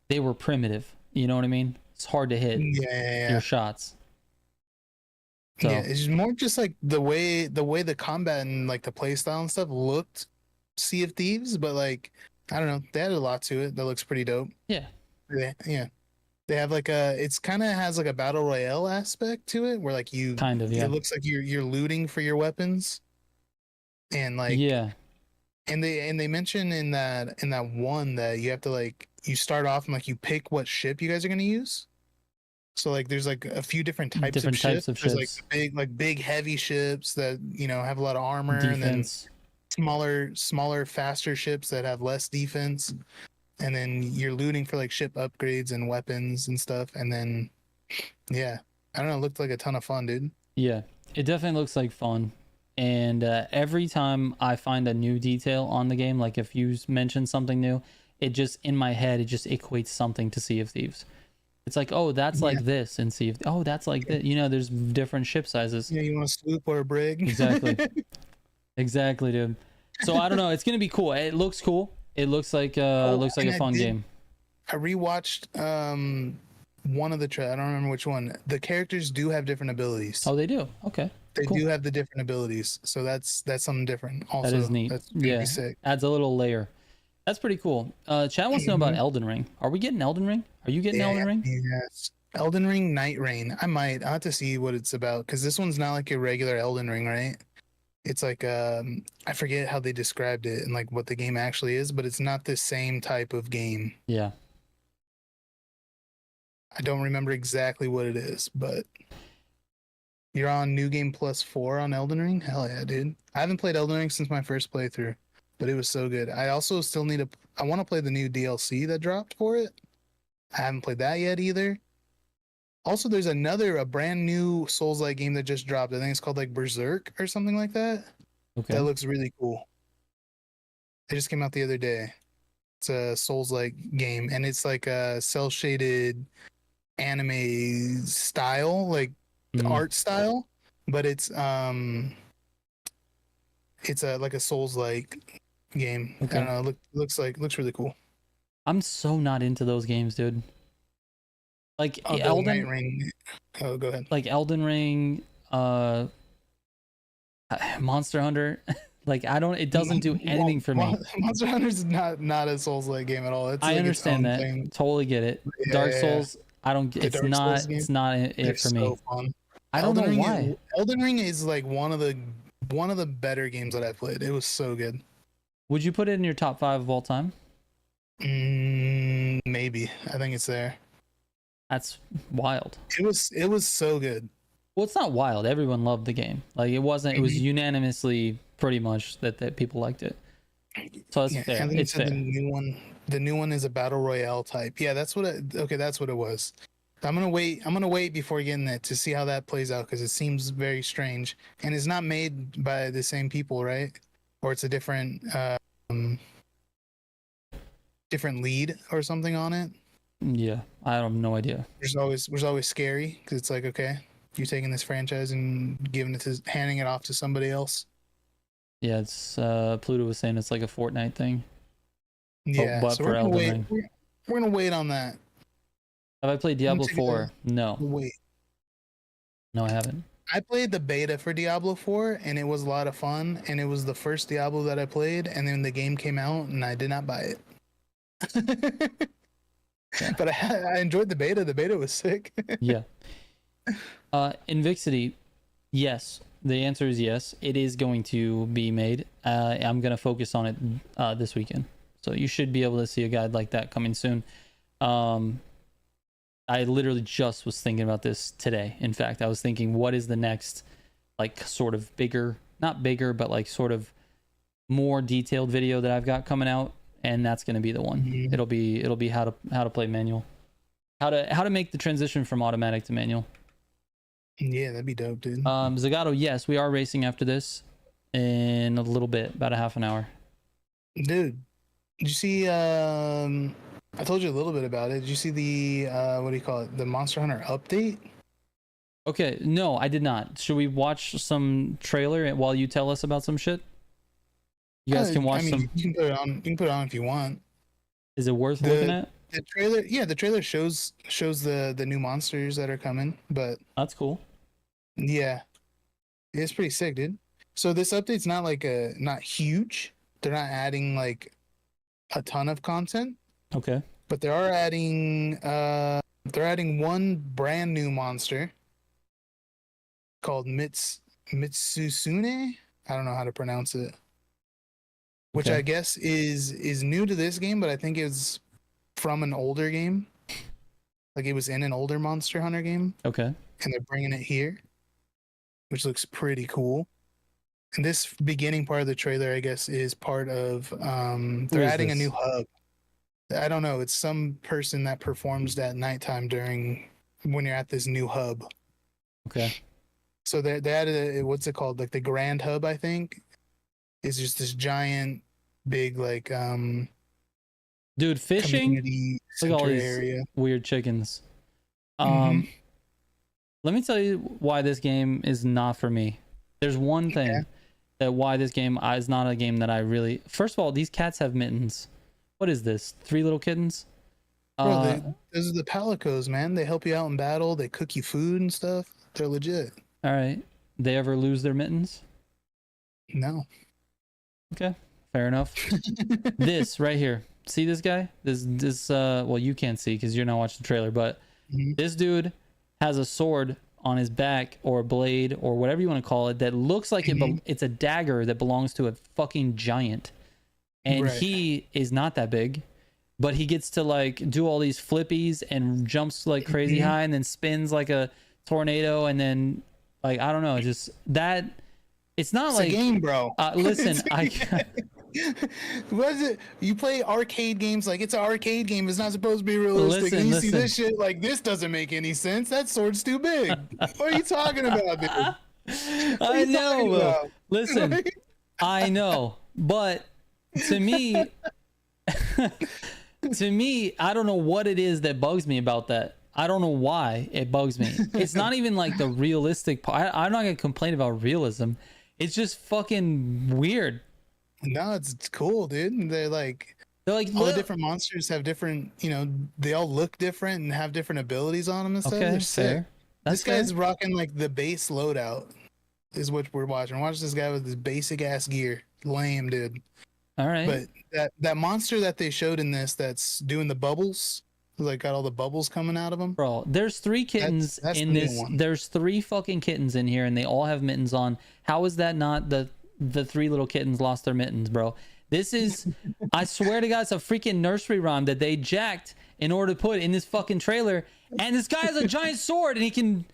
they were primitive. You know what I mean? It's hard to hit your shots. So. Yeah, it's more just like the way the combat and like the play style and stuff looked Sea of Thieves, but like I don't know, they added a lot to it that looks pretty dope. Yeah. Yeah. They have like it's kind of has like a battle royale aspect to it where like you kind of, yeah. It looks like you're looting for your weapons. And like yeah. And they mention in that one that you have to like you start off and like you pick what ship you guys are gonna use. So like there's like a few different types of ships. There's like the big heavy ships that have a lot of armor, defense. And then smaller faster ships that have less defense. And then you're looting for like ship upgrades and weapons and stuff. And then yeah, I don't know, it looked like a ton of fun, dude. Yeah, it definitely looks like fun. And every time I find a new detail on the game, like if you mention something new, it just in my head it just equates something to Sea of Thieves. It's like, oh, that's like this, and Sea of that's like that. There's different ship sizes. Yeah, you want a sloop or a brig? Exactly. Exactly, dude. So I don't know. It's gonna be cool. It looks cool. It looks like a fun game. I rewatched one of the I don't remember which one. The characters do have different abilities. Oh, they do. Okay. They do have the different abilities, so that's something different. Also, that is neat. That's sick. Adds a little layer. That's pretty cool. Chad wants to know about Elden Ring. Are we getting Elden Ring? Are you getting Elden Ring? Yes. Elden Ring Night Rain. I'll have to see what it's about because this one's not like a regular Elden Ring, right? It's like I forget how they described it and like what the game actually is, but it's not the same type of game. Yeah. I don't remember exactly what it is, but you're on New Game Plus 4 on Elden Ring? Hell yeah, dude. I haven't played Elden Ring since my first playthrough, but it was so good. I also still I want to play the new DLC that dropped for it. I haven't played that yet either. Also, there's a brand new Souls-like game that just dropped. I think it's called like Berserk or something like that. Okay. That looks really cool. It just came out the other day. It's a Souls-like game, and it's like a cel-shaded anime style, like art style, but it's a like a Souls-like game. Okay. I don't know. Looks really cool. I'm so not into those games, dude. Like Elden Ring. Oh, go ahead. Like Elden Ring, Monster Hunter. Like it doesn't do anything for me. Monster Hunter's not a Souls-like game at all. It's I understand that. Thing. Totally get it. Yeah, Dark Souls, I don't get. It's not it for me. Fun. I don't know why. Elden Ring is like one of the better games that I played. It was so good. Would you put it in your top 5 of all time? Maybe. I think it's there. That's wild. It was so good. Well, it's not wild. Everyone loved the game. Like it wasn't. It was unanimously pretty much that people liked it. So it's fair. It's fair. The new one is a battle royale type. Yeah, that's what it was. I'm gonna wait before getting that to see how that plays out because it seems very strange and it's not made by the same people, right? Or it's a different lead or something on it. Yeah, I have no idea. There's always scary because it's like, okay, you're taking this franchise and handing it off to somebody else. Yeah, it's Pluto was saying it's like a Fortnite thing. Yeah, but so for Elden Ring. We're gonna wait on that. Have I played Diablo 4? No. Wait. No, I haven't. I played the beta for Diablo 4 and it was a lot of fun and it was the first Diablo that I played and then the game came out and I did not buy it. Yeah. But I enjoyed the beta. The beta was sick. Yeah. Invixity, yes. The answer is yes. It is going to be made. I'm going to focus on it this weekend. So you should be able to see a guide like that coming soon. I literally just was thinking about this today. In fact, I was thinking, what is the next, like, sort of bigger, not bigger, but like sort of more detailed video that I've got coming out, and that's going to be the one. Mm-hmm. It'll be how to play manual, how to make the transition from automatic to manual. Yeah, that'd be dope, dude. Zagato, yes, we are racing after this in a little bit, about a half an hour. Dude, did you see? I told you a little bit about it. Did you see the what do you call it? The Monster Hunter update? Okay, no, I did not. Should we watch some trailer while you tell us about some shit? You guys can watch some. You can put it on. You can put it on if you want. Is it worth looking at? The trailer, yeah, the trailer shows the new monsters that are coming, but that's cool. Yeah, it's pretty sick, dude. So this update's not like not huge. They're not adding like a ton of content, Okay. but they're adding one brand new monster called Mitsusune. I don't know how to pronounce it. Which Okay. I guess is new to this game, but I think it's from an older game. Like it was in an older Monster Hunter game, Okay. and they're bringing it here, which looks pretty cool. And this beginning part of the trailer, I guess, is part of they're adding a new hub. I don't know. It's some person that performs at nighttime during when you're at this new hub. Okay. So they added what's it called? Like the Grand Hub, I think, is just this giant, big like Dude, fishing. community Look at all center these area. weird chickens. Mhm. Let me tell you why this game is not for me. There's one thing that why this game is not a game that I really. First of all, these cats have mittens. What is this? 3 little kittens? Bro, those are the palicos, man. They help you out in battle. They cook you food and stuff. They're legit. All right. They ever lose their mittens? No. Okay. Fair enough. This right here. See this guy? This well, you can't see because you're not watching the trailer, but this dude has a sword on his back or a blade or whatever you want to call it that looks like it's a dagger that belongs to a fucking giant. And he is not that big, but he gets to like do all these flippies and jumps like crazy high and then spins like a tornado and then like I don't know, just that it's not it's like a game, bro. Listen, What is it? You play arcade games like it's an arcade game. It's not supposed to be realistic. And you see this shit like this doesn't make any sense. That sword's too big. What are you talking about, dude? I know. Listen, I know, but to me, I don't know what it is that bugs me about that. I don't know why it bugs me. It's not even like the realistic part. I'm not gonna complain about realism. It's just fucking weird. No, it's cool, dude. They're like all the different monsters have different, they all look different and have different abilities on them and stuff. Okay, They're sick. fair. This guy's rocking like the base loadout is what we're watching. Watch this guy with this basic ass gear. Lame, dude. All right. But that monster that they showed in this that's doing the bubbles, like got all the bubbles coming out of them. Bro, there's 3 kittens that's in the this. new one. There's 3 fucking kittens in here and they all have mittens on. How is that not the 3 little kittens lost their mittens, bro? This is, I swear to God, it's a freaking nursery rhyme that they jacked in order to put in this fucking trailer. And this guy has a giant sword and he can.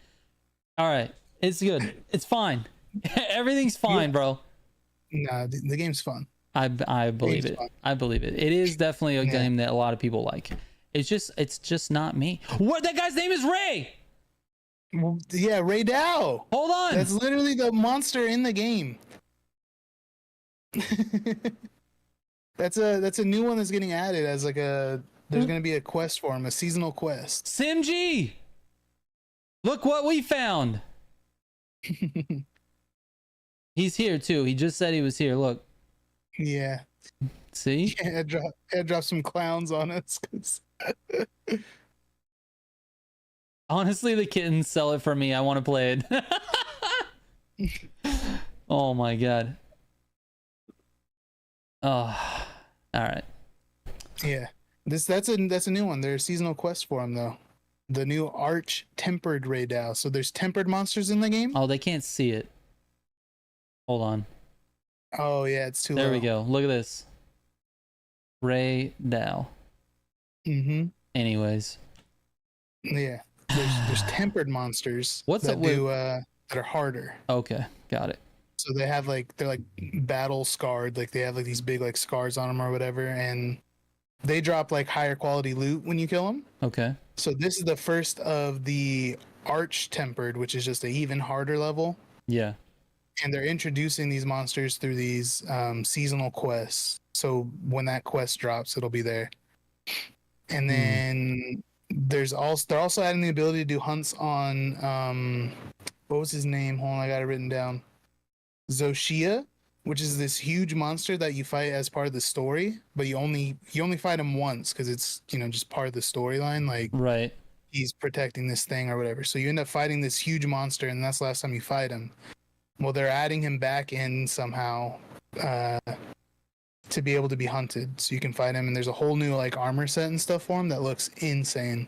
All right, it's good. It's fine. Everything's fine, bro. Nah, the game's fun. I believe it. I believe it. It is definitely a game that a lot of people like. It's just not me. What? That guy's name is Ray. Well, yeah, Ray Dow. Hold on. That's literally the monster in the game. That's a new one that's getting added as like there's gonna be a quest for him, a seasonal quest. Simg, look what we found. He's here too. He just said he was here. Look. Yeah. See? Yeah, drop some clowns on us. Honestly, the kittens sell it for me. I want to play it. Oh my god. Oh, all right. Yeah, that's a new one. There's a seasonal quest for him though. The new Arch Tempered Ray Dow. So there's tempered monsters in the game. Oh, they can't see it. Hold on. Oh yeah, it's too low. There we go. Look at this. Ray Dow. Anyways. Yeah. There's tempered monsters that are harder. Okay, got it. So they're like battle scarred, like they have like these big like scars on them or whatever, and they drop like higher quality loot when you kill them. Okay. So this is the first of the Arch Tempered, which is just an even harder level. Yeah. And they're introducing these monsters through these seasonal quests. So when that quest drops, it'll be there. And then they're also adding the ability to do hunts on what was his name? Hold on, I got it written down. Zoshia, which is this huge monster that you fight as part of the story, but you only fight him once because it's just part of the storyline. Like right. he's protecting this thing or whatever. So you end up fighting this huge monster, and that's the last time you fight him. Well, they're adding him back in somehow to be able to be hunted, so you can fight him. And there's a whole new like armor set and stuff for him that looks insane.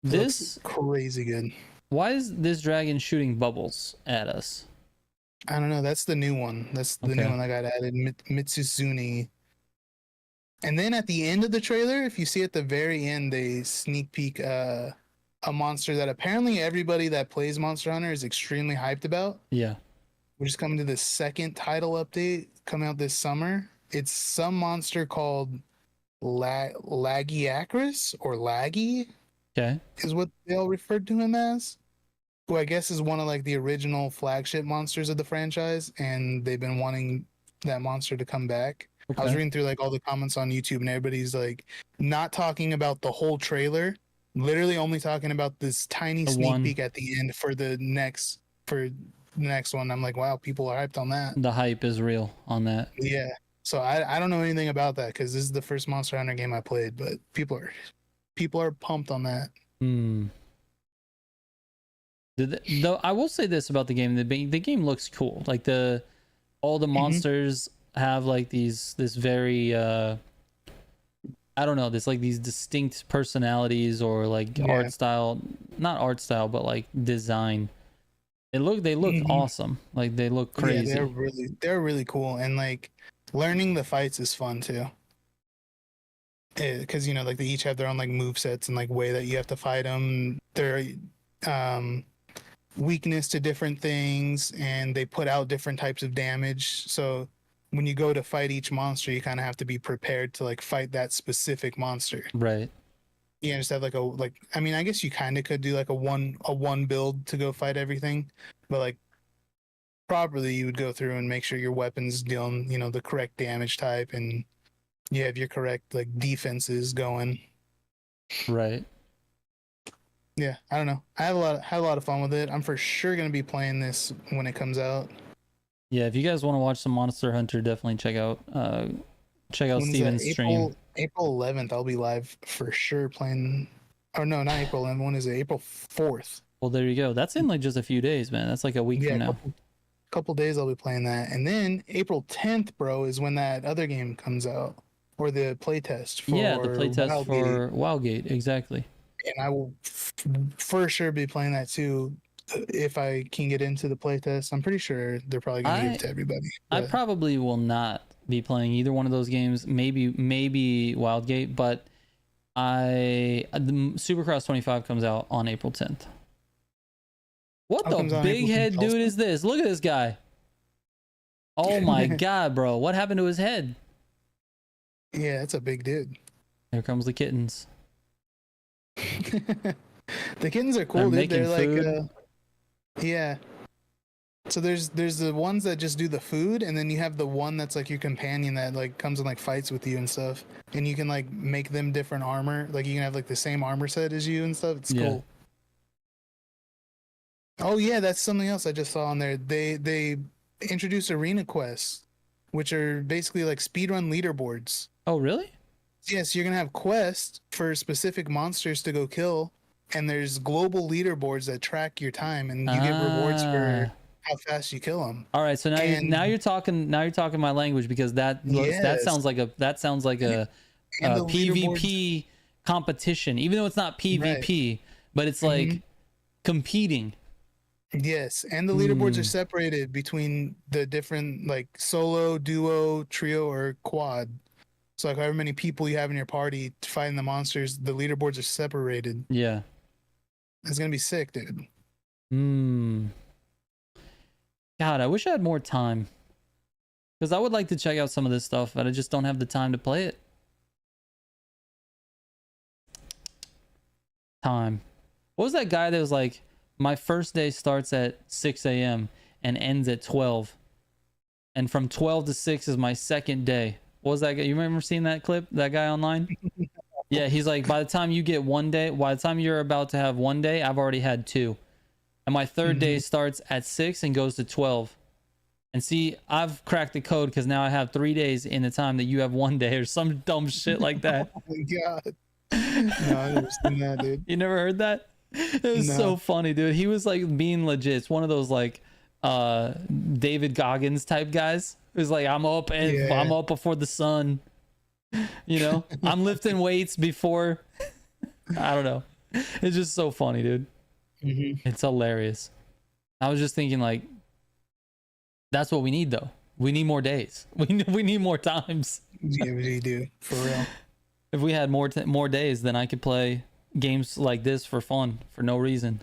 This looks crazy good. Why is this dragon shooting bubbles at us? I don't know. That's the new one. That's the new one that got added. Mitsuzuni. And then at the end of the trailer, if you see at the very end, they sneak peek a monster that apparently everybody that plays Monster Hunter is extremely hyped about. Yeah. We're just coming to the second title update coming out this summer. It's some monster called Lagiacrus or Laggy. Okay. Is what they all referred to him as. Who I guess is one of like the original flagship monsters of the franchise, and they've been wanting that monster to come back. Okay. I was reading through like all the comments on YouTube, and everybody's like not talking about the whole trailer, literally only talking about this tiny sneak peek at the end for the next one. I'm like, wow, people are hyped on that. The hype is real on that. Yeah. So I don't know anything about that because this is the first Monster Hunter game I played, but people are pumped on that. Though I will say this about the game: the game looks cool. Like all the monsters have like this very I don't know, this like these distinct personalities or like art style, not art style, but like design. They look awesome. Like they look crazy. Yeah, they're really cool, and like learning the fights is fun too. Because you know, like they each have their own like move sets and like way that you have to fight them. Their weakness to different things, and they put out different types of damage. So when you go to fight each monster, you kind of have to be prepared to like fight that specific monster. Right. You just have I mean, I guess you kind of could do like a one build to go fight everything, but like properly you would go through and make sure your weapons dealing, you know, the correct damage type, and you have your correct like defenses going. Right. Yeah, I don't know. I had a lot of fun with it. I'm for sure gonna be playing this when it comes out. Yeah, if you guys want to watch some Monster Hunter, definitely check out Steven's stream. April 11th, I'll be live for sure playing. Oh no, not April 11th. When is it? April 4th. Well, there you go. That's in like just a few days, man. That's like a week from now. Couple days I'll be playing that, and then April 10th, bro, is when that other game comes out, or the playtest for the playtest for Wildgate, exactly. And I will for sure be playing that too if I can get into the playtest. I'm pretty sure they're probably gonna give it to everybody. I probably will not be playing either one of those games. Maybe Wildgate, but the Supercross 25 comes out on April 10th. What the big head dude is this? Look at this guy. Oh my god, bro. What happened to his head? Yeah, that's a big dude. Here comes the kittens. The kittens are cool, dude. They're like yeah. So there's the ones that just do the food, and then you have the one that's like your companion that like comes and like fights with you and stuff. And you can like make them different armor. Like you can have like the same armor set as you and stuff. It's cool. Oh yeah, that's something else I just saw on there. They introduced arena quests, which are basically like speedrun leaderboards. Oh really? Yes, you're gonna have quests for specific monsters to go kill, and there's global leaderboards that track your time, and you get rewards for how fast you kill them. All right, so now you're talking my language, because that sounds like a PvP competition, even though it's not PvP, but it's like competing. Yes, and the leaderboards are separated between the different like solo, duo, trio, or quad. So like however many people you have in your party fighting the monsters, the leaderboards are separated. Yeah. It's gonna be sick, dude. God, I wish I had more time. Because I would like to check out some of this stuff, but I just don't have the time to play it. Time. What was that guy that was like, my first day starts at 6 a.m. and ends at 12. And from 12 to 6 is my second day. What was that guy? You remember seeing that clip? That guy online? Yeah, he's like, by the time you get one day, by the time you're about to have one day, I've already had two. And my third day starts at 6 and goes to 12. And see, I've cracked the code because now I have 3 days in the time that you have one day or some dumb shit like that. Oh my god. No, I've never seen that, dude. You never heard that? It was so No. funny, dude. He was like being legit. It's one of those like David Goggins type guys. It was like, I'm up and Yeah. I'm up before the sun. You know, I'm lifting weights before. I don't know. It's just so funny, dude. It's hilarious. I was just thinking, like, that's what we need, though. We need more days. We need more times. Yeah, we do, for real. If we had more days, then I could play games like this for fun, for no reason.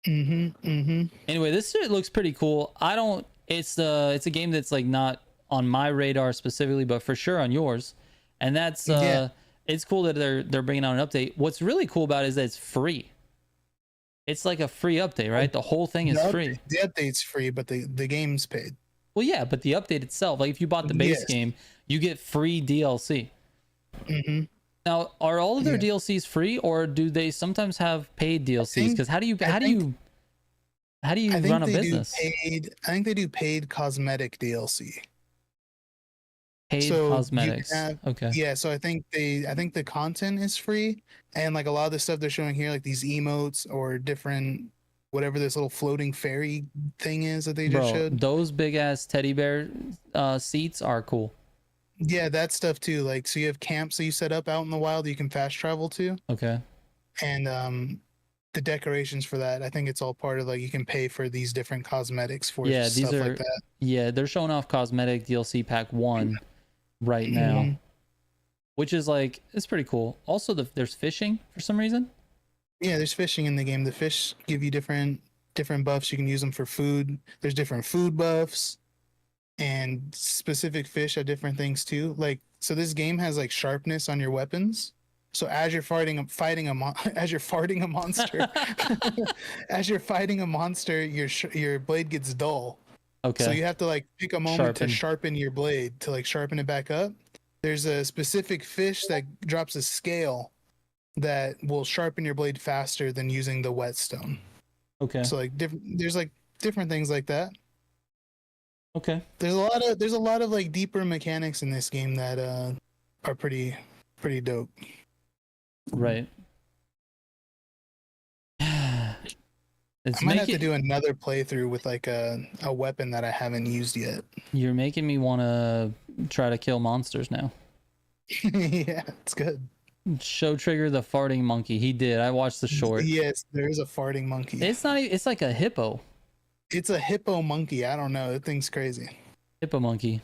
Anyway, this shit looks pretty cool. It's a game that's like not on my radar specifically, but for sure on yours. And that's it's cool that they're bringing out an update. What's really cool about it is that it's free. It's like a free update, right? The whole thing is free. The update's free, but the game's paid. Well, yeah, but the update itself, like if you bought the base game, you get free DLC. Now, are all of their DLCs free, or do they sometimes have paid DLCs? Because how do you run a business? I think they do paid cosmetic DLC. Paid cosmetics. Okay. Yeah, so I think the content is free, and like a lot of the stuff they're showing here, like these emotes or different whatever this little floating fairy thing is that they just showed. Those big ass teddy bear seats are cool. Yeah, that stuff too. Like, so you have camps that you set up out in the wild that you can fast travel to. Okay. And the decorations for that, I think it's all part of like you can pay for these different cosmetics for stuff like that. Yeah, they're showing off cosmetic DLC pack 1 right now, which is like, it's pretty cool. Also, there's fishing for some reason. Yeah, there's fishing in the game. The fish give you different buffs. You can use them for food. There's different food buffs, and specific fish have different things too. Like, so this game has like sharpness on your weapons. So as you're fighting a monster, as you're fighting a monster, your blade gets dull. Okay. So you have to like pick a moment to sharpen your blade to like sharpen it back up. There's a specific fish that drops a scale that will sharpen your blade faster than using the whetstone. Okay. So like there's like different things like that. Okay. There's a lot of like deeper mechanics in this game that are pretty dope. Right. I might have to do another playthrough with like a weapon that I haven't used yet. You're making me want to try to kill monsters now. Yeah, it's good. Show Trigger the farting monkey. He did. I watched the short. Yes, there is a farting monkey. It's not. It's like a hippo. It's a hippo monkey. I don't know. That thing's crazy. Hippo monkey.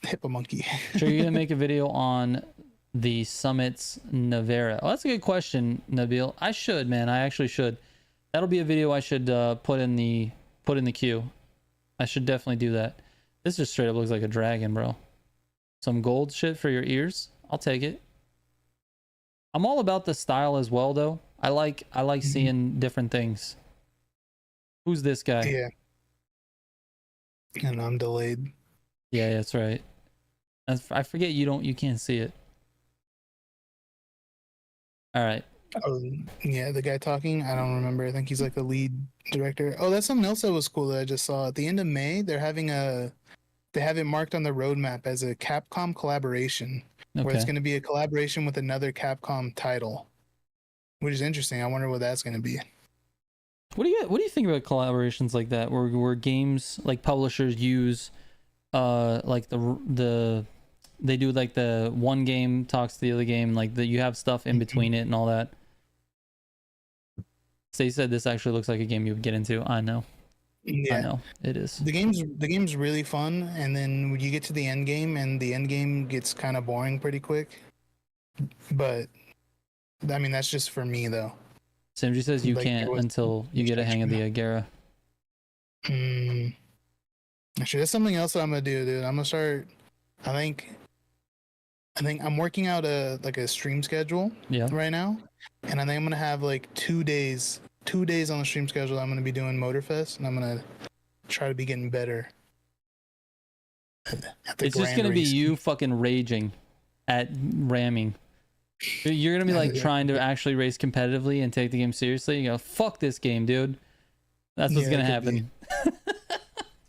Hippo monkey. Sure, you're gonna make a video on the summits Nevera. Oh, that's a good question, Nabil. I should, man. I actually should. That'll be a video I should put in the queue. I should definitely do that. This just straight up looks like a dragon, bro. Some gold shit for your ears. I'll take it. I'm all about the style as well, though. I like seeing different things. Who's this guy? Yeah. And I'm delayed. Yeah, that's right. I forget you can't see it. All right. Oh, yeah, the guy talking, I don't remember. I think he's like the lead director. Oh, that's something else that was cool that I just saw. At the end of May, they have it marked on the roadmap as a Capcom collaboration, where it's going to be a collaboration with another Capcom title, which is interesting. I wonder what that's going to be. What do you think about collaborations like that, where games like publishers use like they do like the one game talks to the other game, like you have stuff in between it and all that. Stay said this actually looks like a game you would get into. I know. Yeah. I know it is. The game's really fun, and then when you get to the end game, and the end game gets kind of boring pretty quick. But I mean, that's just for me though. Simji says you can't until you get a hang of the Agera. Actually, that's something else that I'm gonna do, dude. I'm gonna start. I think I'm working out a stream schedule right now, and I think I'm gonna have like 2 days on the stream schedule. I'm gonna be doing Motorfest, and I'm gonna try to be getting better. It's just gonna be you fucking raging at ramming. You're gonna be like trying to actually race competitively and take the game seriously. You go, fuck this game, dude. That's what's gonna happen.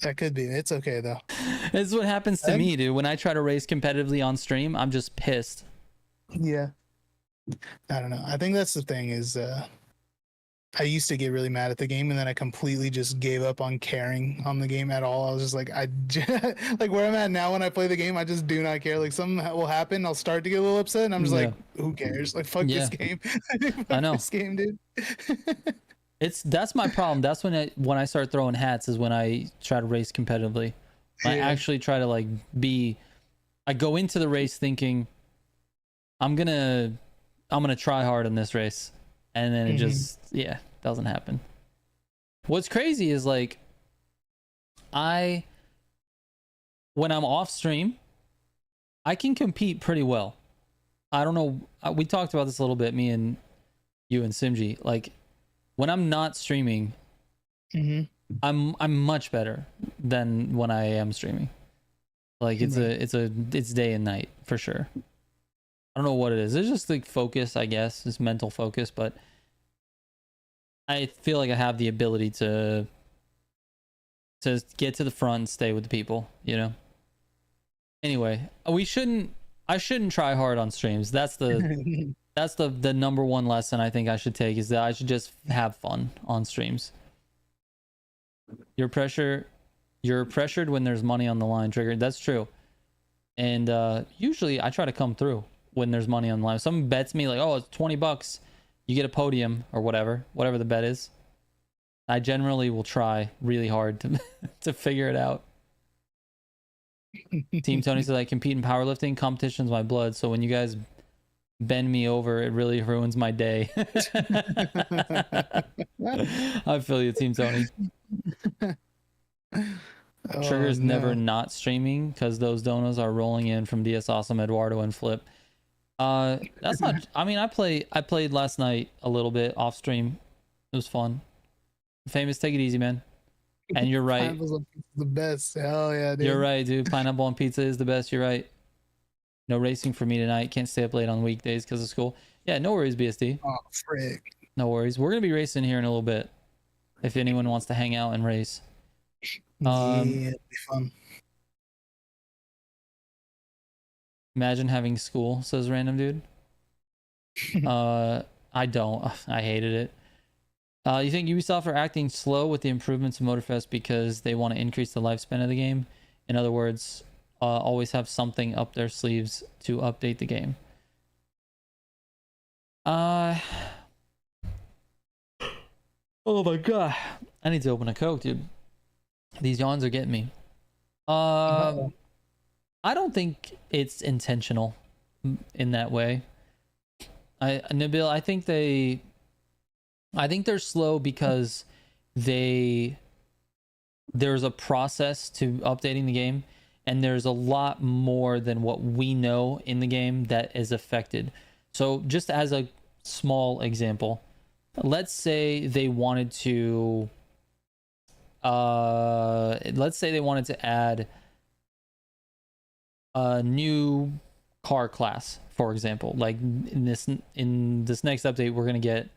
That could be. It's okay though. This is what happens to me, dude. When I try to race competitively on stream, I'm just pissed. Yeah. I don't know. I think that's the thing is I used to get really mad at the game, and then I completely just gave up on caring on the game at all. I was just like, like where I'm at now when I play the game, I just do not care. Like something will happen, I'll start to get a little upset, and I'm just like, who cares? Like fuck this game. Fuck I know this game, dude. that's my problem. That's when I start throwing hats is when I try to race competitively. I actually try to like I go into the race thinking I'm gonna try hard in this race, and then it just doesn't happen. What's crazy is like when I'm off stream, I can compete pretty well. I don't know, we talked about this a little bit, me and you and Simji. Like when I'm not streaming, I'm much better than when I am streaming. Like it's day and night for sure. I don't know what it is. It's just like focus, I guess. It's mental focus, but I feel like I have the ability to get to the front and stay with the people, you know? Anyway, I shouldn't try hard on streams. That's the the number one lesson I think I should take, is that I should just have fun on streams. You're pressured when there's money on the line, Triggered. That's true. And usually I try to come through when there's money on the line. If someone bets me like, oh, it's $20, you get a podium or whatever the bet is, I generally will try really hard to figure it out. Team Tony says I compete in powerlifting. Competition's my blood, so when you guys bend me over, it really ruins my day. I feel you, Team Tony. Trigger's never not streaming because those donos are rolling in from DS Awesome, Eduardo, and Flip. That's not. I mean, I played last night a little bit off stream. It was fun. Famous, take it easy, man. And you're right. Pineapple's the best. Hell yeah, dude. You're right, dude. Pineapple on pizza is the best. You're right. No racing for me tonight. Can't stay up late on weekdays because of school. Yeah, no worries, BSD. Oh, frick. No worries. We're gonna be racing here in a little bit. If anyone wants to hang out and race. Yeah, it'll be fun. Imagine having school, says random dude. I don't. I hated it. You think Ubisoft are acting slow with the improvements of Motorfest because they want to increase the lifespan of the game? In other words, always have something up their sleeves to update the game. Oh my god. I need to open a Coke, dude. These yawns are getting me. I don't think it's intentional in that way. Nabil, I think they're slow because there's a process to updating the game, and there's a lot more than what we know in the game that is affected. So just as a small example, let's say they wanted to add a new car class, for example. Like in this next update we're gonna get,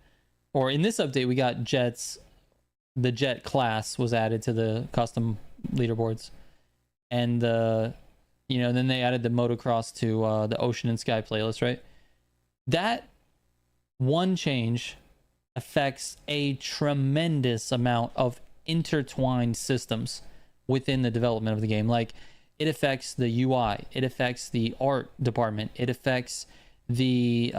or in this update we got jets. The jet class was added to the custom leaderboards, and then they added the motocross to the ocean and sky playlist, right? That one change affects a tremendous amount of intertwined systems within the development of the game. Like, it affects the UI, it affects the art department, it affects the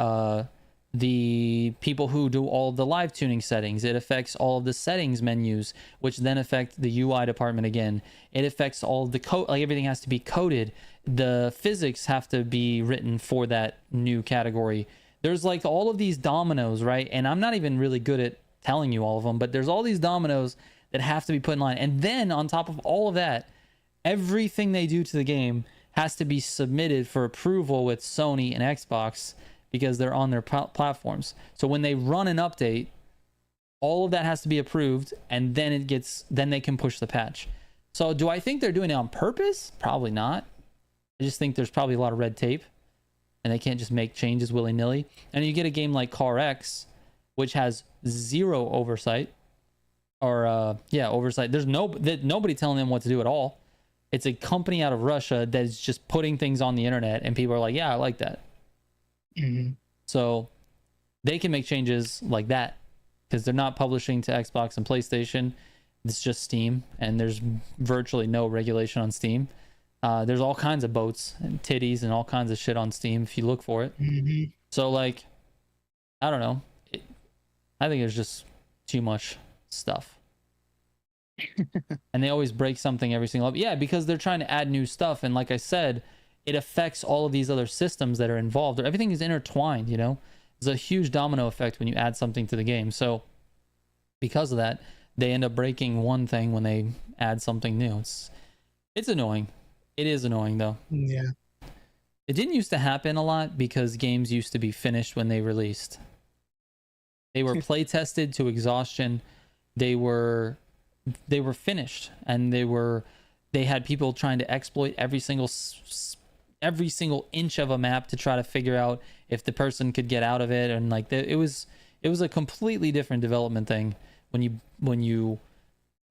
people who do all the live tuning settings, it affects all of the settings menus, which then affect the UI department again. It affects all of the code. Like, everything has to be coded. The physics have to be written for that new category. There's like all of these dominoes, right? And I'm not even really good at telling you all of them, but there's all these dominoes that have to be put in line. And then on top of all of that, everything they do to the game has to be submitted for approval with Sony and Xbox, because they're on their platforms. So when they run an update, all of that has to be approved, and then they can push the patch. So do I think they're doing it on purpose? Probably not. I just think there's probably a lot of red tape, and they can't just make changes willy-nilly. And you get a game like Car X, which has zero oversight, oversight. There's nobody telling them what to do at all. It's a company out of Russia that's just putting things on the internet, and people are like, yeah, I like that. Mm-hmm. So they can make changes like that because they're not publishing to Xbox and PlayStation. It's just Steam, and there's virtually no regulation on Steam. There's all kinds of boats and titties and all kinds of shit on Steam if you look for it. Mm-hmm. So like, I don't know. I think there's just too much stuff. And they always break something every single. Yeah, because they're trying to add new stuff, and like I said, it affects all of these other systems that are involved. Everything is intertwined, you know? There's a huge domino effect when you add something to the game. So because of that, they end up breaking one thing when they add something new. It's annoying. It is annoying though. Yeah. It didn't used to happen a lot because games used to be finished when they released. They were play tested to exhaustion. They were finished, and they had people trying to exploit every single inch of a map to try to figure out if the person could get out of it, and like it was a completely different development thing when you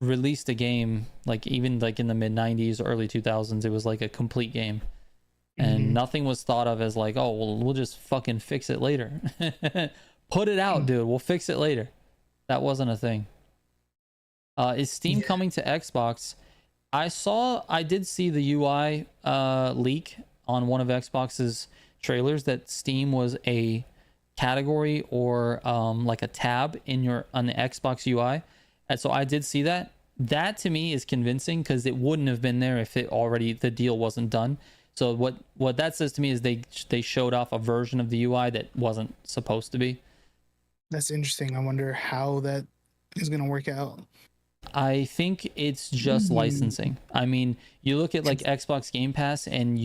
released a game, like even like in the mid 90s or early 2000s. It was like a complete game, and nothing was thought of as like, oh well, we'll just fucking fix it later. Put it out, dude, we'll fix it later. That wasn't a thing. Is Steam coming to Xbox? I did see the UI leak on one of Xbox's trailers that Steam was a category or like a tab on the Xbox UI. And so I did see that. That to me is convincing because it wouldn't have been there if the deal wasn't done. So what that says to me is they showed off a version of the UI that wasn't supposed to be. That's interesting. I wonder how that is going to work out. I think it's just licensing. I mean, you look at like Xbox Game Pass, and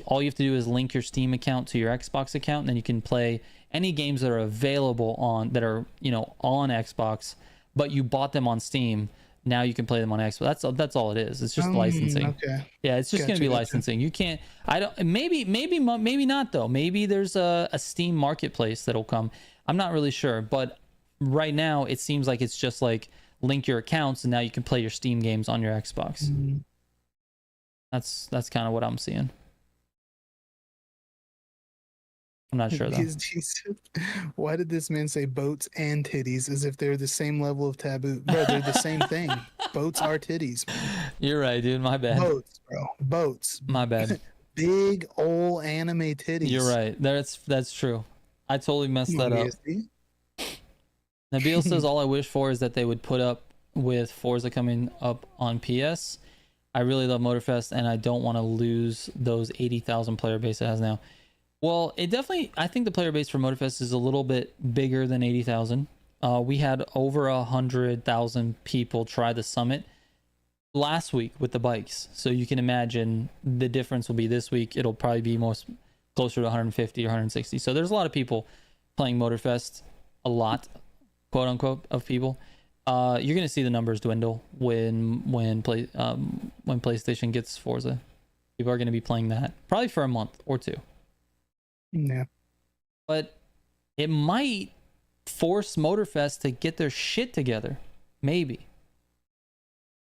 all you have to do is link your Steam account to your Xbox account, and then you can play any games that are available on Xbox, but you bought them on Steam. Now you can play them on Xbox. That's all it is. It's just licensing. Okay. Yeah, it's just going to be licensing. You can't. Maybe not though. Maybe there's a Steam marketplace that'll come. I'm not really sure, but right now it seems like it's just like link your accounts, and now you can play your Steam games on your Xbox. That's kind of what I'm seeing. I'm not sure though. Why did this man say boats and titties as if they're the same level of taboo? Bro, they're the same thing. Boats are titties, man. You're right, dude. My bad. Boats, bro. Boats. My bad. Big old anime titties. You're right. That's true. I totally messed that up. Nabil says, all I wish for is that they would put up with Forza coming up on PS. I really love Motorfest, and I don't want to lose those 80,000 player base it has now. Well, I think the player base for Motorfest is a little bit bigger than 80,000. We had over 100,000 people try the summit last week with the bikes. So you can imagine the difference will be this week. It'll probably be closer to 150 or 160. So there's a lot of people playing Motorfest, a lot, quote unquote, of people. You're gonna see the numbers dwindle when PlayStation gets Forza. People are gonna be playing that probably for a month or two. Yeah, but it might force Motorfest to get their shit together. Maybe.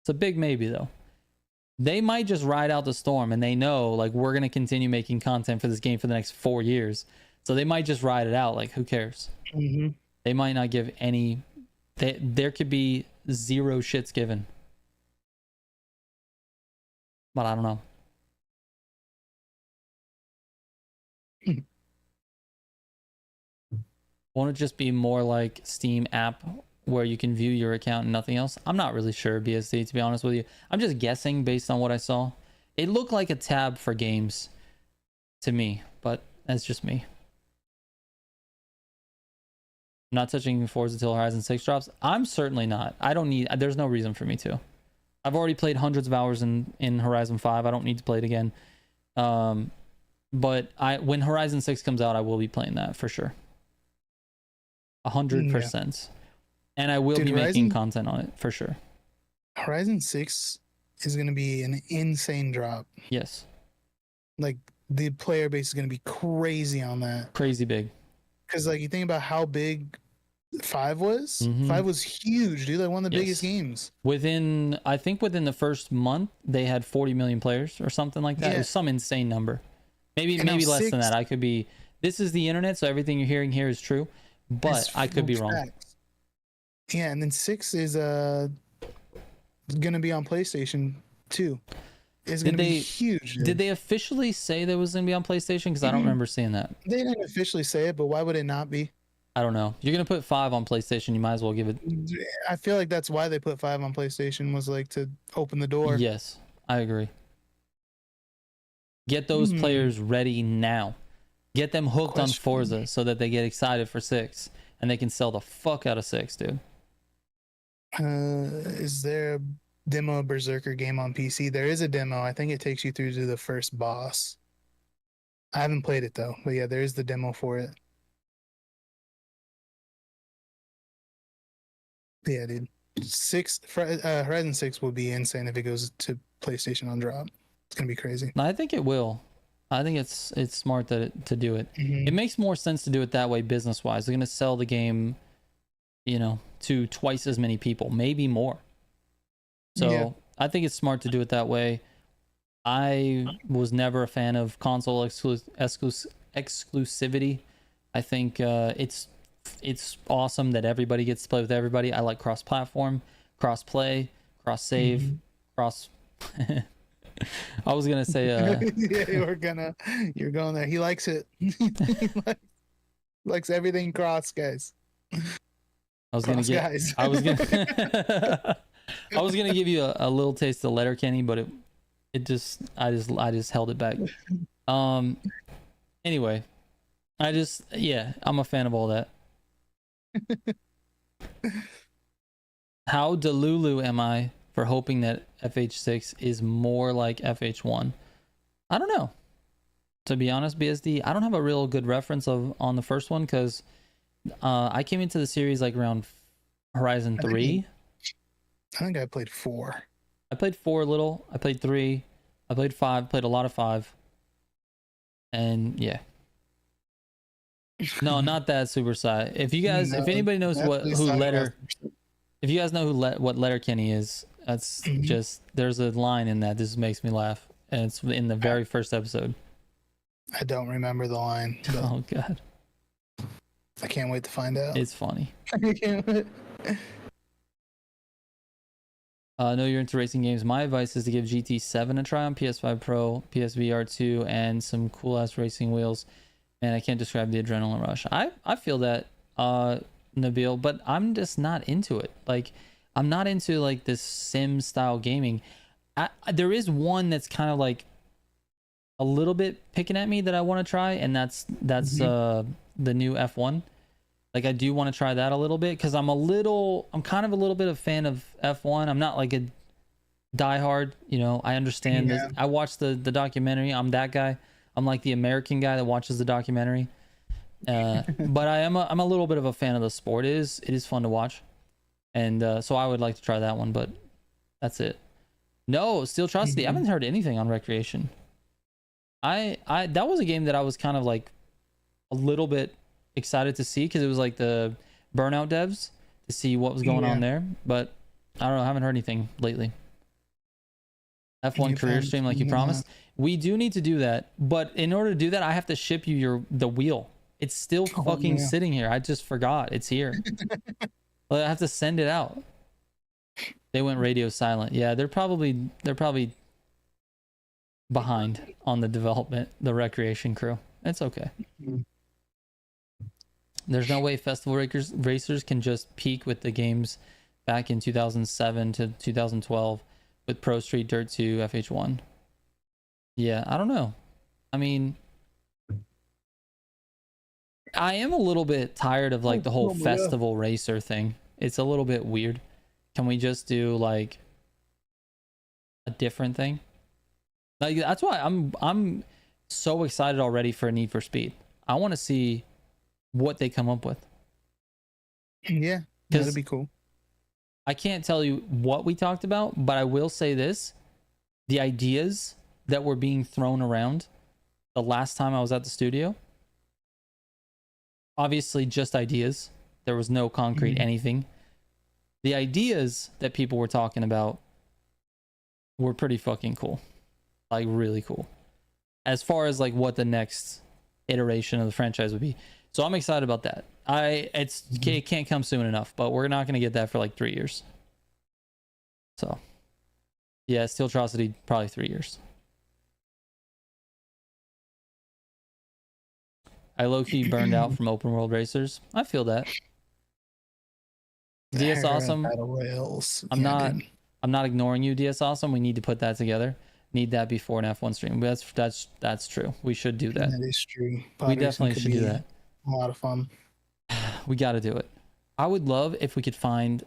It's a big maybe though. They might just ride out the storm, and they know like we're gonna continue making content for this game for the next 4 years. So they might just ride it out. Like, who cares? They might not give any. There could be zero shits given. But I don't know. Won't it just be more like Steam app where you can view your account and nothing else? I'm not really sure, BSD, to be honest with you. I'm just guessing based on what I saw. It looked like a tab for games to me, but that's just me. I'm not touching Forza until Horizon 6 drops. I'm certainly not. There's no reason for me to. I've already played hundreds of hours in Horizon 5. I don't need to play it again. But when Horizon 6 comes out, I will be playing that for sure. 100%. And I will be making content on it for sure. Horizon 6 is going to be an insane drop. Yes. Like, the player base is going to be crazy on that. Crazy big. Because, like, you think about how big 5 was. 5 was huge, dude. Like, one of the biggest games. I think within the first month, they had 40 million players or something like that. Yeah. It was some insane number. Maybe less than that. I could be this is the internet, so everything you're hearing here is true, but I could be wrong. Facts. Yeah, and then 6 is gonna be on PlayStation too. It's gonna be huge. Dude. Did they officially say that was gonna be on PlayStation? Because I don't remember seeing that. They didn't officially say it, but why would it not be? I don't know. You're gonna put 5 on PlayStation. You might as well give it. I feel like that's why they put 5 on PlayStation, was like to open the door. Yes, I agree. Get those players ready now. Get them hooked on Forza so that they get excited for 6 and they can sell the fuck out of 6, dude. Is there a demo of Berserker game on PC? There is a demo. I think it takes you through to the first boss. I haven't played it though, but yeah, there is the demo for it. Yeah, dude. Horizon 6 will be insane if it goes to PlayStation on drop. It's gonna be crazy. I think it will. I think it's smart to do it. It makes more sense to do it that way business wise. They're gonna sell the game, you know, to twice as many people, maybe more. So yeah. I think it's smart to do it that way. I was never a fan of console exclusivity. I think it's awesome that everybody gets to play with everybody. I like cross-platform, cross-play, cross-save, cross. I was gonna say yeah, you're going there. He likes it. He likes everything cross, guys. I was gonna give you a little taste of Letterkenny, but I just held it back. Anyway, I'm a fan of all that. How delulu am I for hoping that FH6 is more like FH1? I don't know. To be honest, BSD, I don't have a real good reference on the first one because I came into the series like around Horizon 3. I think I played 4. I played 4 a little. I played 3. I played 5. Played a lot of 5. And yeah. No, not that Super Sai. If you guys, if anybody knows what Letterkenny is, that's just, there's a line in that just makes me laugh, and it's in the very first episode. I don't remember the line. Oh god, I can't wait to find out. It's funny. I can't wait. I know you're into racing games. My advice is to give GT7 a try on PS5 Pro, PSVR 2, and some cool ass racing wheels. And I can't describe the adrenaline rush. I feel that, Nabil, but I'm just not into it. Like, I'm not into like this sim style gaming. There is one that's kind of like a little bit picking at me that I want to try, and that's the new F1. Like, I do want to try that a little bit because I'm kind of a little bit of a fan of F1. I'm not like a diehard, you know. I understand this. I watched the documentary. I'm that guy. I'm like the American guy that watches the documentary. But I'm a little bit of a fan of the sport. It is fun to watch. And so I would like to try that one, but that's it. No, Steel Atrocity. I haven't heard anything on Recreation. That was a game that I was kind of like a little bit excited to see because it was like the Burnout devs, to see what was going on there. But I don't know. I haven't heard anything lately. F1 career stream like you promised. We do need to do that, but in order to do that, I have to ship you the wheel. It's still fucking sitting here. I just forgot it's here. Well, I have to send it out. They went radio silent. Yeah, they're probably behind on the development, the Recreation crew. It's okay. There's no way Festival racers can just peak with the games back in 2007 to 2012 with Pro Street, Dirt 2, FH1. Yeah, I don't know. I mean, I am a little bit tired of like the whole festival racer thing. It's a little bit weird. Can we just do like a different thing? Like, that's why I'm so excited already for Need for Speed. I want to see what they come up with. Yeah, that'd be cool. I can't tell you what we talked about, but I will say this. The ideas that were being thrown around the last time I was at the studio, obviously just ideas. There was no concrete anything. The ideas that people were talking about were pretty fucking cool. Like, really cool. As far as like what the next iteration of the franchise would be. So I'm excited about that. It can't come soon enough, but we're not going to get that for like 3 years. So yeah, Steel Atrocity, probably 3 years. I low-key burned out from open world racers. I feel that. DS Awesome. Battle Royales. I'm not ignoring you, DS Awesome. We need to put that together. Need that before an F1 stream. That's true. We should do that. That is true. We definitely should do that. A lot of fun. We got to do it. I would love if we could find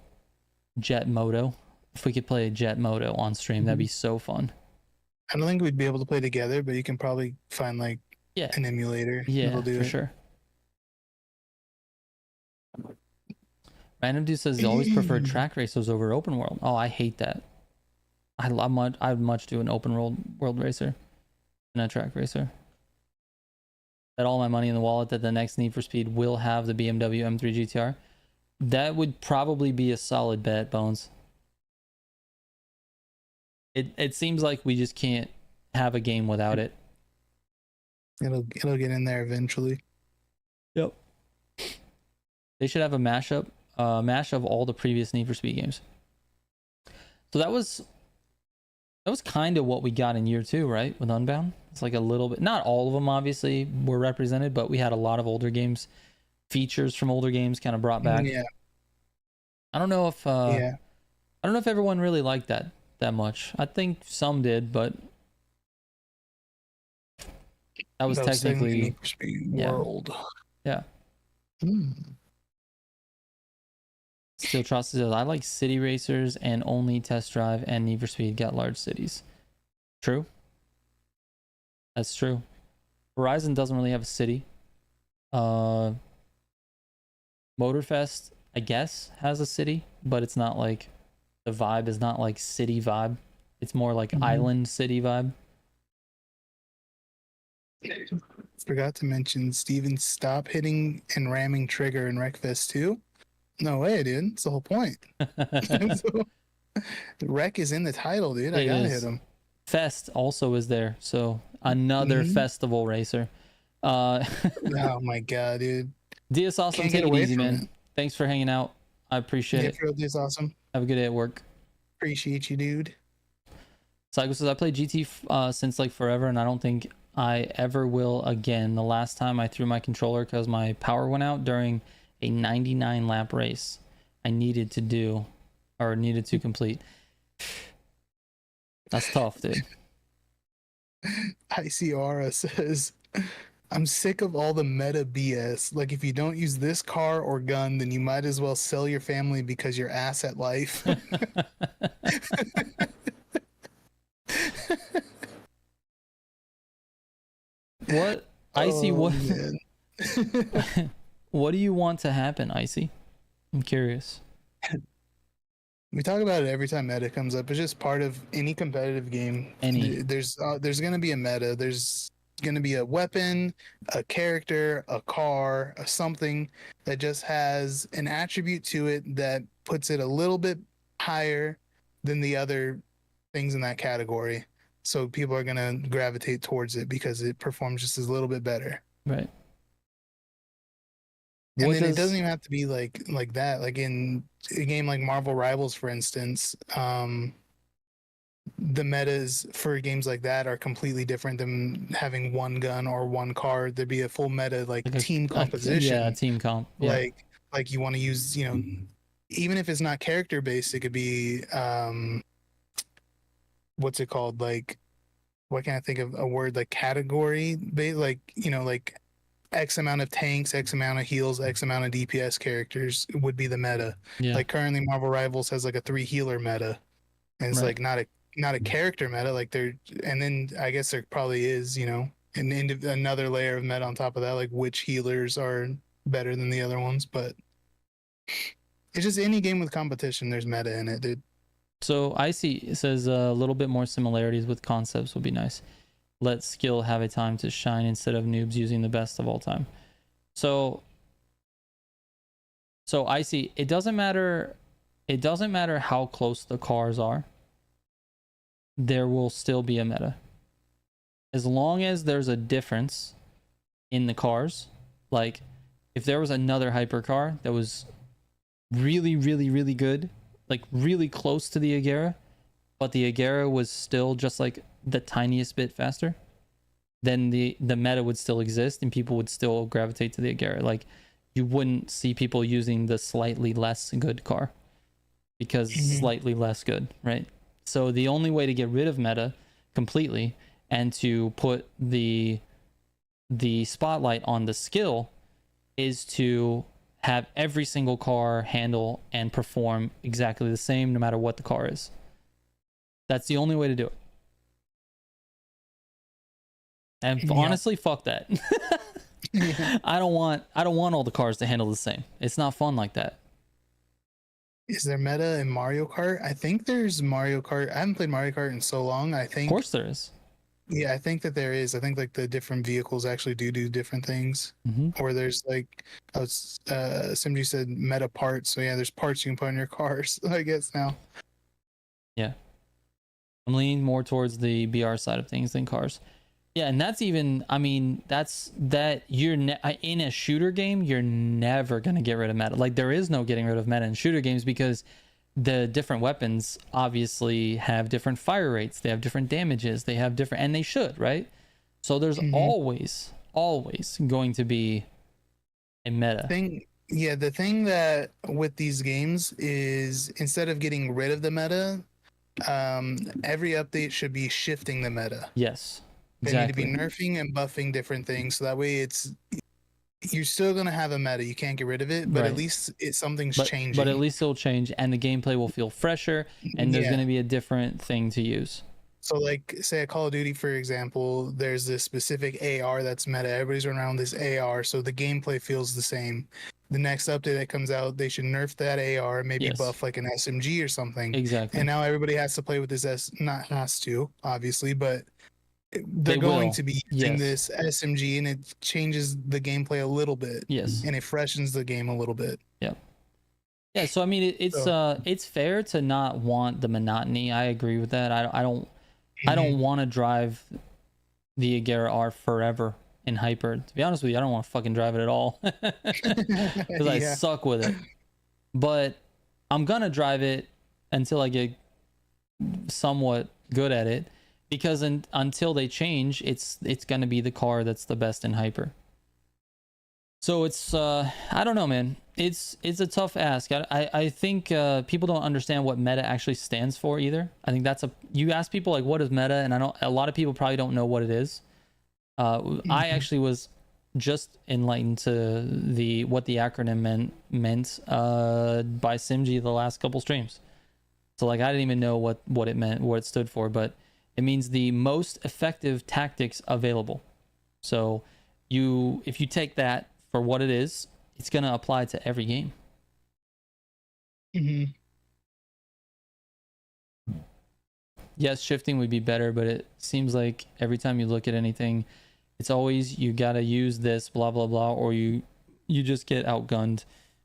Jet Moto. If we could play Jet Moto on stream, that'd be so fun. I don't think we'd be able to play together, but you can probably find like an emulator. Yeah, for sure. Random Dude says he always preferred track racers over open world. Oh, I hate that. I'd much do an open world racer than a track racer. Bet all my money in the wallet that the next Need for Speed will have the BMW M3 GTR. That would probably be a solid bet, Bones. It seems like we just can't have a game without it. It'll get in there eventually. Yep. They should have a mash of all the previous Need for Speed games. So that was kind of what we got in year 2, right? With Unbound. It's like a little bit, not all of them obviously were represented, but we had a lot of older games, features from older games kind of brought back. Yeah. I don't know if I don't know if everyone really liked that much. I think some did, but that was technically Need for Speed World. Yeah. Steel Atrocity says, I like city racers and only Test Drive and Need for Speed got large cities. True. That's true. Horizon doesn't really have a city. Motorfest, I guess, has a city, but it's not like, the vibe is not like city vibe. It's more like island city vibe. Forgot to mention, Steven, stop hitting and ramming trigger in Wreckfest 2. No way, dude. It's the whole point. So, Wreck is in the title, dude. I gotta hit him. Fest also is there, so another festival racer. Oh my god, dude. DS Awesome, take it easy, man. Thanks for hanging out. I appreciate it. DS Awesome. Have a good day at work. Appreciate you, dude. Psycho says, I played GT since like forever, and I don't think I ever will again. The last time I threw my controller because my power went out during a 99 lap race I needed to complete. That's tough, dude. ICR says, I'm sick of all the meta BS. Like, if you don't use this car or gun, then you might as well sell your family because you're ass at life. What? Icy, what? What do you want to happen, Icy? I'm curious. We talk about it every time meta comes up. It's just part of any competitive game. There's going to be a meta. There's going to be a weapon, a character, a car, a something that just has an attribute to it that puts it a little bit higher than the other things in that category. So people are going to gravitate towards it because it performs just a little bit better. Right. And then it doesn't even have to be like that. Like in a game like Marvel Rivals, for instance, the metas for games like that are completely different than having one gun or one car. There'd be a full meta like team composition. Team comp. Yeah. Like you want to use, even if it's not character based, it could be what's it called? Like, what can I think of a word like category based? Like like X amount of tanks, X amount of heals, X amount of DPS characters would be the meta. Yeah. Like currently Marvel Rivals has like a 3 healer meta. And it's like not a character meta. Like and then I guess there probably is, another layer of meta on top of that, like which healers are better than the other ones. But it's just any game with competition, there's meta in it, dude. So Icy says a little bit more similarities with concepts would be nice. Let skill have a time to shine instead of noobs using the best of all time. So Icy, it doesn't matter how close the cars are. There will still be a meta. As long as there's a difference in the cars. Like, if there was another hypercar that was really, really, really good, like really close to the Agera, but the Agera was still just like the tiniest bit faster, then the meta would still exist and people would still gravitate to the Agera. Like, you wouldn't see people using the slightly less good car because slightly less good, right? So the only way to get rid of meta completely and to put the spotlight on the skill is to have every single car handle and perform exactly the same no matter what the car is. That's the only way to do it. And honestly, fuck that. I don't want all the cars to handle the same. It's not fun like that. Is there meta in Mario Kart? I think there's Mario Kart. I haven't played Mario Kart in so long. I think, of course there is. Yeah, I think that there is. I think like the different vehicles actually do different things. Or there's like, somebody said meta parts. So yeah, there's parts you can put on your cars, I guess now. Yeah. I'm leaning more towards the BR side of things than cars. Yeah, and that's even, I mean, you're in a shooter game, you're never going to get rid of meta. Like, there is no getting rid of meta in shooter games because the different weapons obviously have different fire rates, they have different damages, they have different, and they should, right? So there's always going to be a meta. The thing that with these games is instead of getting rid of the meta, every update should be shifting the meta. Yes. They need to be nerfing and buffing different things, so that way you're still gonna have a meta. You can't get rid of it, but at least something's changing. But at least it'll change, and the gameplay will feel fresher, and there's gonna be a different thing to use. So, like, say a Call of Duty, for example, there's this specific AR that's meta. Everybody's running around this AR, so the gameplay feels the same. The next update that comes out, they should nerf that AR, maybe buff like an SMG or something. Exactly. And now everybody has to play with this not has to, obviously, but they're going to be using this SMG, and it changes the gameplay a little bit. Yes. And it freshens the game a little bit. Yeah. Yeah, so I mean it's fair to not want the monotony. I agree with that. I don't want to drive the Agera R forever in hyper. To be honest with you, I don't want to fucking drive it at all. Because I suck with it. But I'm gonna drive it until I get somewhat good at it. Because until they change, it's gonna be the car that's the best in hyper. So it's I don't know, man. It's a tough ask. I think people don't understand what meta actually stands for either. I think you ask people like, what is meta, and a lot of people probably don't know what it is. I actually was just enlightened to what the acronym meant by Simji the last couple streams. So like I didn't even know what it meant, what it stood for, but it means the most effective tactics available. So if you take that for what it is, it's going to apply to every game. Yes, shifting would be better, but it seems like every time you look at anything, it's always you got to use this blah blah blah, or you just get outgunned.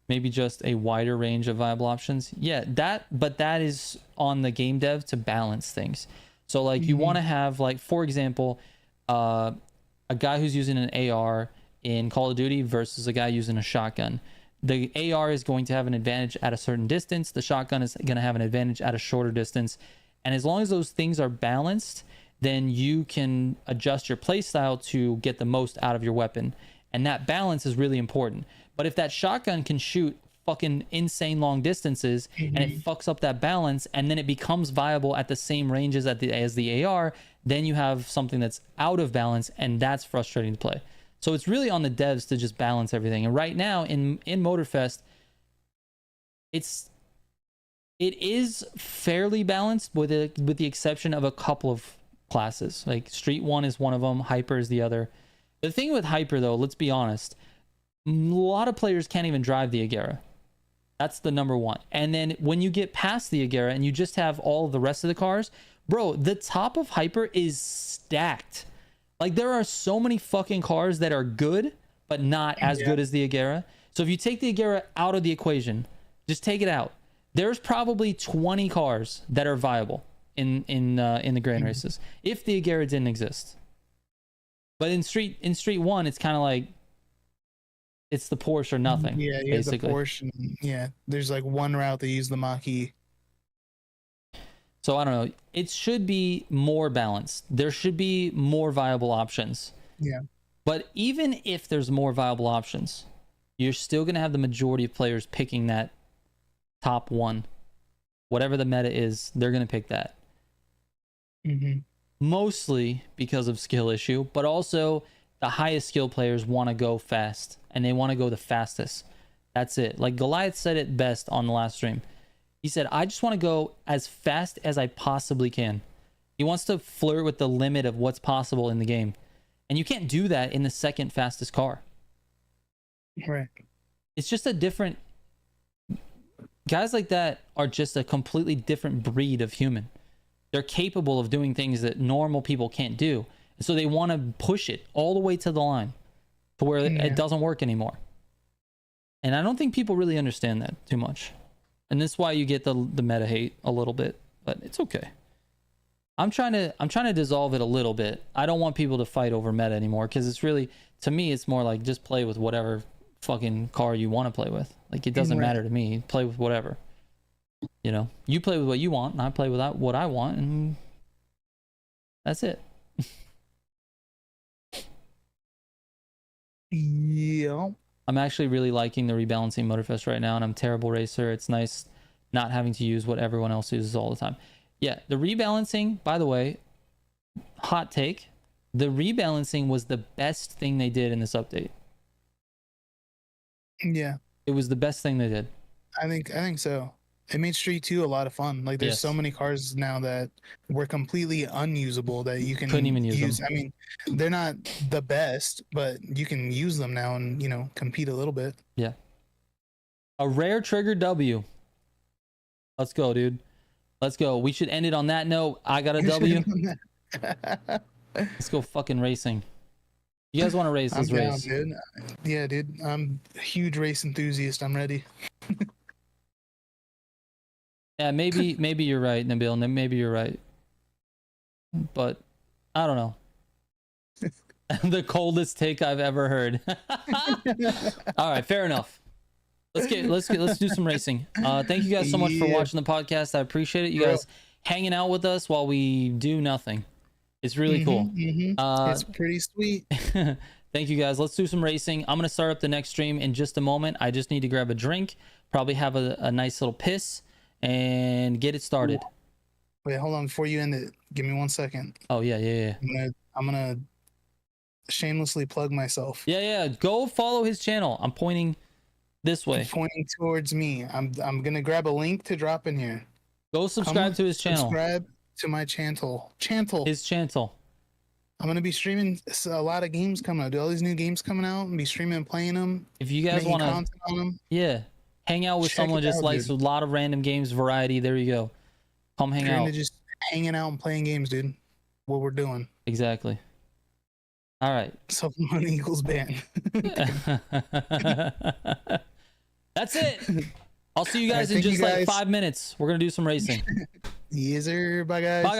Maybe just a wider range of viable options. Yeah, but that is on the game dev to balance things. So like you want to have, like, for example, a guy who's using an AR in Call of Duty versus a guy using a shotgun. The AR is going to have an advantage at a certain distance. The shotgun is going to have an advantage at a shorter distance. And as long as those things are balanced, then you can adjust your playstyle to get the most out of your weapon. And that balance is really important. But if that shotgun can shoot fucking insane long distances and it fucks up that balance, and then it becomes viable at the same ranges as the AR, then you have something that's out of balance, and that's frustrating to play. So it's really on the devs to just balance everything. And right now in Motorfest, it is fairly balanced with the exception of a couple of classes. Like Street 1 is one of them, Hyper is the other. The thing with Hyper, though, let's be honest, a lot of players can't even drive the Agera. That's the number one. And then when you get past the Agera and you just have all of the rest of the cars, bro, the top of Hyper is stacked. Like, there are so many fucking cars that are good, but not as good as the Agera. So if you take the Agera out of the equation, just take it out, there's probably 20 cars that are viable in the grand races if the Agera didn't exist. But in Street 1, it's kind of like it's the Porsche or nothing. Yeah, you basically. have the Porsche. And, yeah, there's like one route they use the Mach-E. So I don't know. It should be more balanced. There should be more viable options. Yeah. But even if there's more viable options, you're still going to have the majority of players picking that top one. Whatever the meta is, they're going to pick that. Mm-hmm. Mostly because of skill issue, but also the highest skill players want to go fast and they want to go the fastest. That's it. Like Goliath said it best on the last stream. He said, I just want to go as fast as I possibly can. He wants to flirt with the limit of what's possible in the game. And you can't do that in the second fastest car. Right. It's just a different... Guys like that are just a completely different breed of human. They're capable of doing things that normal people can't do. So they want to push it all the way to the line to where it doesn't work anymore. And I don't think people really understand that too much. And that's why you get the meta hate a little bit, but it's okay. I'm trying to dissolve it a little bit. I don't want people to fight over meta anymore because it's really, to me, it's more like just play with whatever fucking car you want to play with. Like it doesn't matter to me. Play with whatever. You know, you play with what you want, and I play with what I want, and that's it. Yeah. I'm actually really liking the rebalancing Motorfest right now, and I'm a terrible racer. It's nice not having to use what everyone else uses all the time. Yeah, the rebalancing, by the way, hot take, the rebalancing was the best thing they did in this update. Yeah. It was the best thing they did. I think so. It made Street 2 a lot of fun. Like there's so many cars now that were completely unusable that you couldn't even use them. I mean, they're not the best, but you can use them now and, you know, compete a little bit. Yeah. A rare trigger W. Let's go, dude. Let's go. We should end it on that note. I got a W. Let's go fucking racing. You guys want to race? Let's race. Dude. Yeah, dude. I'm a huge race enthusiast. I'm ready. Yeah, maybe you're right, Nabil. Maybe you're right. But I don't know. The coldest take I've ever heard. All right, fair enough. Let's do some racing. Thank you guys so much for watching the podcast. I appreciate it. You guys hanging out with us while we do nothing. It's really cool. It's pretty sweet. Thank you guys. Let's do some racing. I'm gonna start up the next stream in just a moment. I just need to grab a drink, probably have a nice little piss, and get it started. Wait, hold on. Before you end it, give me 1 second. Oh yeah. I'm gonna shamelessly plug myself. Yeah. Go follow his channel. I'm pointing this way. I'm pointing towards me. I'm gonna grab a link to drop in here. Go subscribe to his channel. Subscribe to my channel. His channel. I'm gonna be streaming a lot of games coming out. Do all these new games coming out and be streaming and playing them. If you guys want to, hang out with someone just likes a lot of random games, variety. There you go. Come hang out. Just hanging out and playing games, dude. What we're doing. Exactly. All right. So money equals ban. That's it. I'll see you guys in just like 5 minutes. We're gonna do some racing. Yes, sir. Bye, guys. Bye, guys.